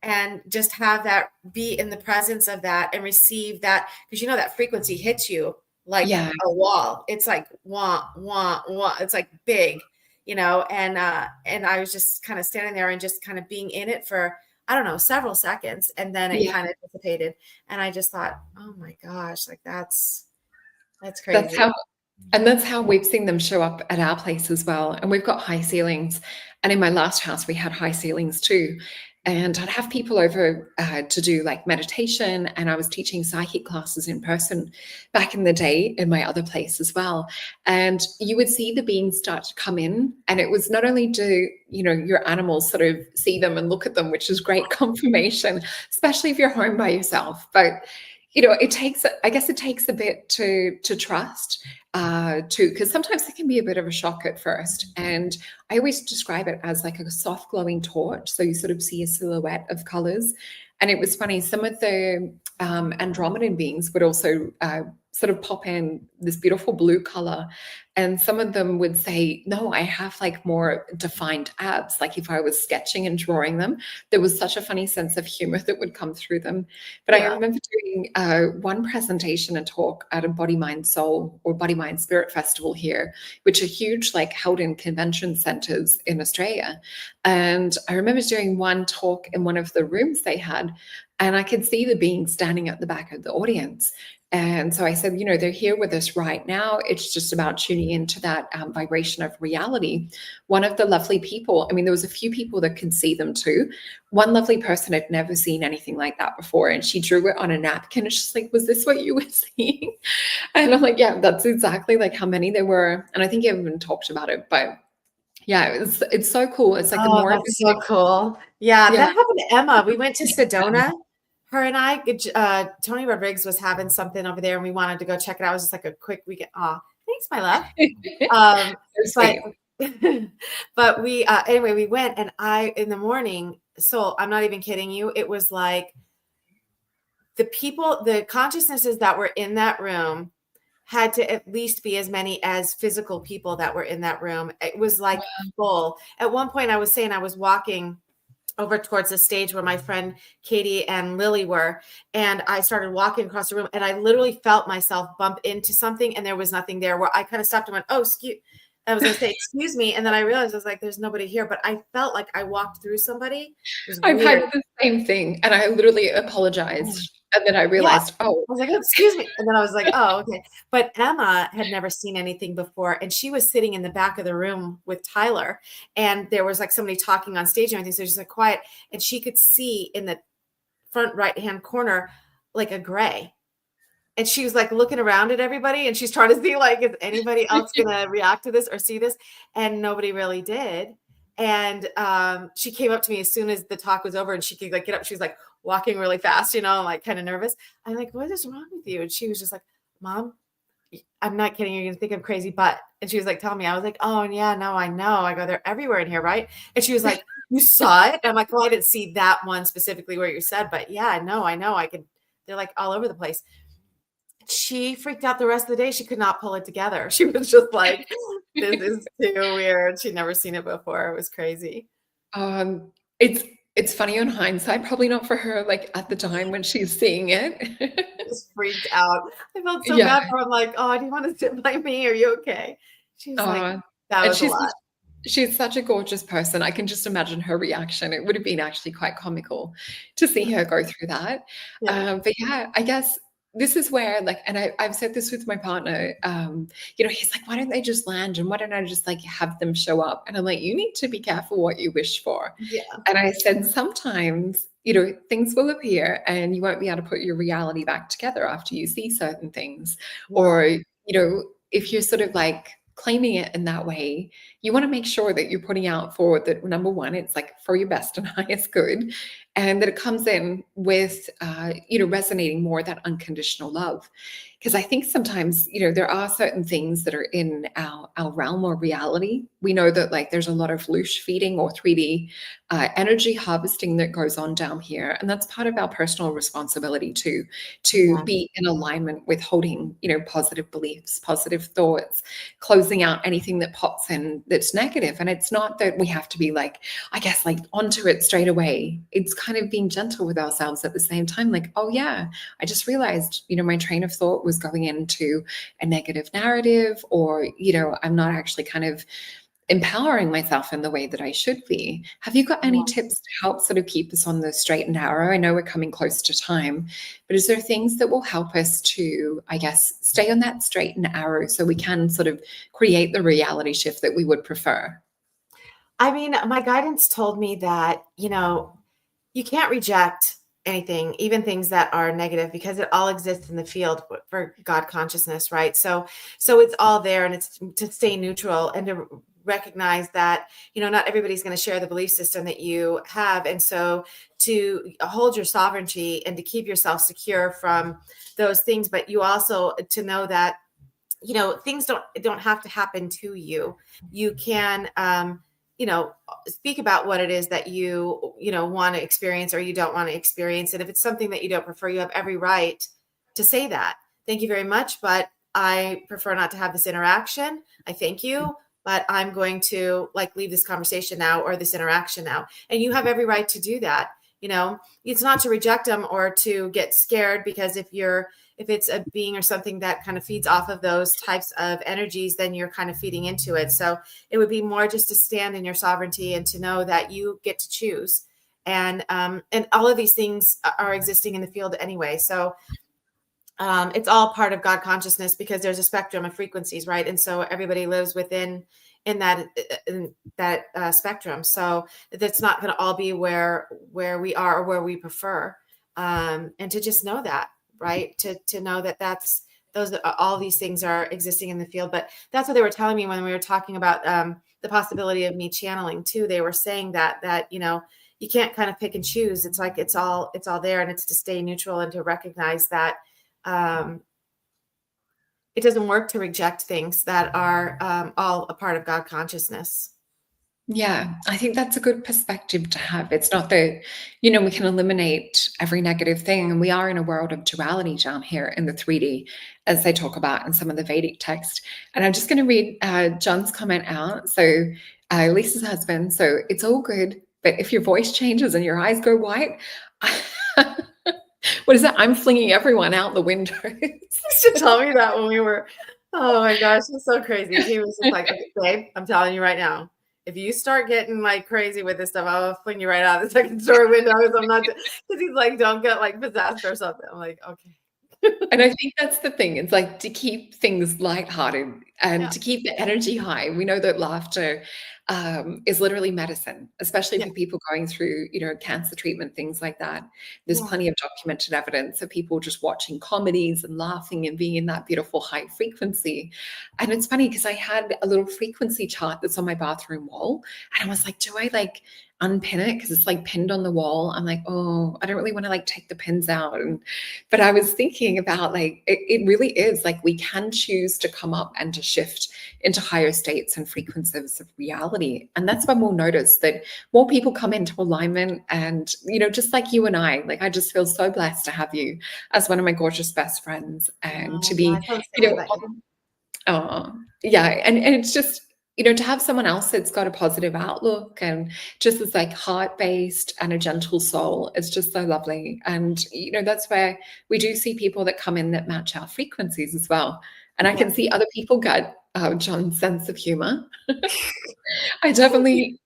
Speaker 2: and just have that, be in the presence of that and receive that. Because that frequency hits you like
Speaker 1: Yeah.
Speaker 2: a wall. It's like wah, wah, wah. It's like big, and I was just kind of standing there and just kind of being in it for, I don't know, several seconds. And then it kind of dissipated. And I just thought, oh my gosh, like that's crazy.
Speaker 1: That's how we've seen them show up at our place as well. And we've got high ceilings. And in my last house, we had high ceilings too. And I'd have people over to do like meditation. And I was teaching psychic classes in person back in the day in my other place as well. And you would see the beings start to come in. And it was not only do, your animals sort of see them and look at them, which is great confirmation, especially if you're home by yourself. But it takes a bit to trust, because sometimes it can be a bit of a shock at first. And I always describe it as like a soft glowing torch. So you sort of see a silhouette of colors. And it was funny, some of the Andromedan beings would also sort of pop in this beautiful blue color. And some of them would say, no, I have like more defined abs. Like if I was sketching and drawing them, there was such a funny sense of humor that would come through them. But I remember doing one presentation and talk at a Body, Mind, Soul or Body, Mind, Spirit festival here, which are huge, like held in convention centers in Australia. And I remember doing one talk in one of the rooms they had, and I could see the beings standing at the back of the audience. And so I said, they're here with us right now. It's just about tuning into that vibration of reality. One of the lovely people, there was a few people that could see them too. One lovely person had never seen anything like that before. And she drew it on a napkin. And she's like, was this what you were seeing? And I'm like, yeah, that's exactly like how many there were. And I think I even talked about it, but yeah, it's so cool. It's like
Speaker 2: that's so cool. Yeah, that happened to Emma. We went to Sedona. Her and I, Tony Rodriguez was having something over there and we wanted to go check it out. It was just like a quick weekend. Oh, thanks, my love. But we, anyway, we went and in the morning, so I'm not even kidding you. It was like the consciousnesses that were in that room had to at least be as many as physical people that were in that room. It was like full. At one point I was saying I was walking over towards the stage where my friend Katie and Lily were. And I started walking across the room and I literally felt myself bump into something and there was nothing there, where I kind of stopped and went, oh, I was going to say, excuse me. And then I realized I was like, there's nobody here, but I felt like I walked through somebody.
Speaker 1: I've had the same thing. And I literally apologized. And then I realized, I
Speaker 2: was like, oh, excuse me. And then I was like, oh, okay. But Emma had never seen anything before. And she was sitting in the back of the room with Tyler. And there was like somebody talking on stage and everything. So she's like quiet. And she could see in the front right-hand corner, like a gray. And she was like looking around at everybody. And she's trying to see like, is anybody else going to react to this or see this? And nobody really did. And she came up to me as soon as the talk was over and she could like get up. She was like walking really fast, like kind of nervous. I'm like, what is wrong with you? And she was just like, Mom, I'm not kidding. You're going to think I'm crazy, but, and she was like, tell me. I was like, oh yeah, no, I know. I go, they're everywhere in here. Right. And she was like, you saw it? And I'm like, well, I didn't see that one specifically where you said, but yeah, I know. They're like all over the place. She freaked out the rest of the day. She could not pull it together. She was just like, this is too weird. She'd never seen it before. It was crazy.
Speaker 1: It's funny in hindsight, probably not for her, like at the time when she's seeing it.
Speaker 2: Just freaked out. I felt so bad for her. I'm like, oh, do you want to sit by me? Are you okay? She's like, that was a lot.
Speaker 1: She's such a gorgeous person. I can just imagine her reaction. It would have been actually quite comical to see her go through that. But yeah, I guess this is where, like, and I've said this with my partner, he's like, why don't they just land? And why don't I just like have them show up? And I'm like, you need to be careful what you wish for. Yeah. And I said, sometimes, things will appear and you won't be able to put your reality back together after you see certain things. Or, if you're sort of like claiming it in that way, you want to make sure that you're putting out for that. Number one, it's like for your best and highest good. and that it comes in with, resonating more that unconditional love. Because I think sometimes, there are certain things that are in our realm or reality. We know that like there's a lot of loosh feeding or 3D energy harvesting that goes on down here. And that's part of our personal responsibility too, to be in alignment with holding, positive beliefs, positive thoughts, closing out anything that pops in that's negative. And it's not that we have to be like, I guess, like onto it straight away. It's kind of being gentle with ourselves at the same time. Like, oh yeah, I just realized, my train of thought was going into a negative narrative, or, I'm not actually kind of empowering myself in the way that I should be. Have you got any tips to help sort of keep us on the straight and narrow? I know we're coming close to time, but is there things that will help us to, I guess, stay on that straight and narrow so we can sort of create the reality shift that we would prefer?
Speaker 2: I mean, my guidance told me that, you can't reject anything, even things that are negative, because it all exists in the field for God consciousness, right? So it's all there, and it's to stay neutral and to recognize that, not everybody's going to share the belief system that you have. And so to hold your sovereignty and to keep yourself secure from those things, but you also to know that, things don't have to happen to you. You can, speak about what it is that you want to experience or you don't want to experience. And if it's something that you don't prefer, you have every right to say that. Thank you very much, but I prefer not to have this interaction. I thank you, but I'm going to leave this conversation now or this interaction now. And you have every right to do that. It's not to reject them or to get scared, because if it's a being or something that kind of feeds off of those types of energies, then you're kind of feeding into it. So it would be more just to stand in your sovereignty and to know that you get to choose. And all of these things are existing in the field anyway. So it's all part of God consciousness, because there's a spectrum of frequencies, right? And so everybody lives within that spectrum. So that's not going to all be where we are or where we prefer. And to just know that, right? To know that all these things are existing in the field. But that's what they were telling me when we were talking about the possibility of me channeling too. They were saying that you can't kind of pick and choose. It's like it's all there, and it's to stay neutral and to recognize that it doesn't work to reject things that are all a part of God consciousness.
Speaker 1: Yeah, I think that's a good perspective to have. It's not that, we can eliminate every negative thing. And we are in a world of duality down here in the 3D, as they talk about in some of the Vedic text. And I'm just going to read John's comment out. So Lisa's husband, so it's all good, but if your voice changes and your eyes go white, what is that? I'm flinging everyone out the window.
Speaker 2: He used to tell me that when we were, oh my gosh, it's so crazy. He was just like, okay, babe, I'm telling you right now, if you start getting crazy with this stuff, I'll fling you right out the second story window. I'm not, because he's like, don't get possessed or something. I'm like, okay.
Speaker 1: And I think that's the thing. It's like to keep things lighthearted and to keep the energy high. We know that laughter is literally medicine, especially for people going through, cancer treatment, things like that. There's plenty of documented evidence of people just watching comedies and laughing and being in that beautiful high frequency. And it's funny because I had a little frequency chart that's on my bathroom wall, and I was like, do I unpin it, because it's pinned on the wall? I'm like, oh, I don't really want to take the pins out. But I was thinking about it really is we can choose to come up and to shift into higher states and frequencies of reality. And that's when we'll notice that more people come into alignment. And, just like you and I just feel so blessed to have you as one of my gorgeous best friends, and to be, and it's just, to have someone else that's got a positive outlook and just is heart-based and a gentle soul, it's just so lovely. And, that's where we do see people that come in that match our frequencies as well. And I can see other people get John's sense of humor. I definitely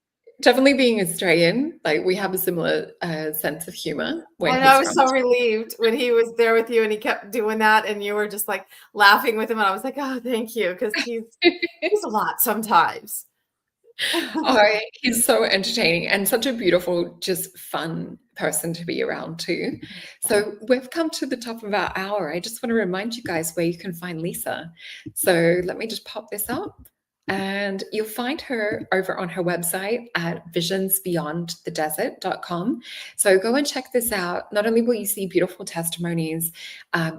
Speaker 1: being Australian, we have a similar sense of humor.
Speaker 2: And I was so relieved when he was there with you and he kept doing that and you were just laughing with him. And I was like, oh, thank you. Because he's a lot sometimes.
Speaker 1: Oh, he's so entertaining and such a beautiful, just fun person to be around too. So we've come to the top of our hour. I just want to remind you guys where you can find Lisa. So let me just pop this up. And you'll find her over on her website at visionsbeyondthedesert.com. So go and check this out. Not only will you see beautiful testimonies,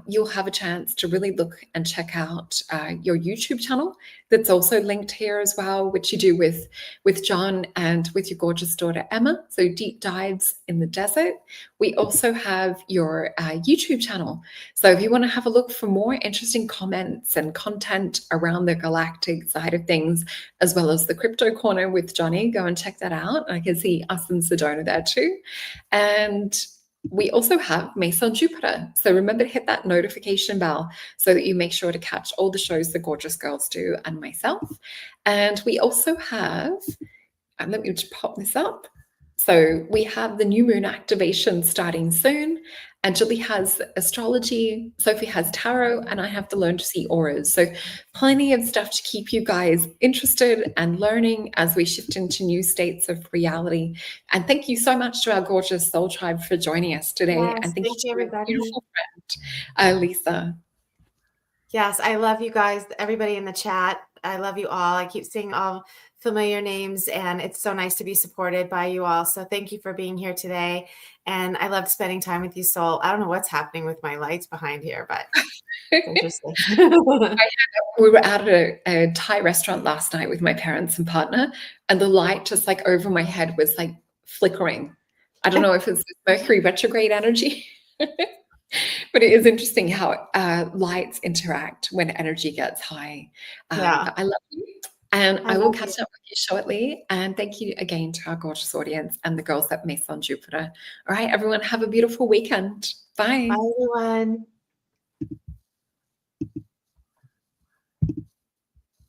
Speaker 1: you'll have a chance to really look and check out your YouTube channel that's also linked here as well, which you do with John and with your gorgeous daughter, Emma. So deep dives in the desert. We also have your YouTube channel. So if you want to have a look for more interesting comments and content around the galactic side of things, as well as the crypto corner with Johnny, go and check that out. I can see us and Sedona there too. And we also have Mace on Jupiter. So remember to hit that notification bell so that you make sure to catch all the shows the gorgeous girls do and myself. And we also have, and let me just pop this up. So we have the new moon activation starting soon. And Julie has astrology, Sophie has tarot, and I have to learn to see auras. So plenty of stuff to keep you guys interested and learning as we shift into new states of reality. And thank you so much to our gorgeous soul tribe for joining us today.
Speaker 2: Yes,
Speaker 1: and thank you to
Speaker 2: everybody.
Speaker 1: my beautiful friend, Lisa.
Speaker 2: Yes, I love you guys, everybody in the chat. I love you all. I keep seeing all familiar names, and it's so nice to be supported by you all. So thank you for being here today. And I loved spending time with you, Soul. I don't know what's happening with my lights behind here, but it's interesting.
Speaker 1: We were at a Thai restaurant last night with my parents and partner, and the light just like over my head was like flickering. I don't know if it's Mercury retrograde energy. But it is interesting how lights interact when energy gets high.
Speaker 2: Yeah.
Speaker 1: I love you. And I will catch up with you shortly. And thank you again to our gorgeous audience and the girls at Mace on Jupiter. All right, everyone, have a beautiful weekend. Bye.
Speaker 2: Bye, everyone.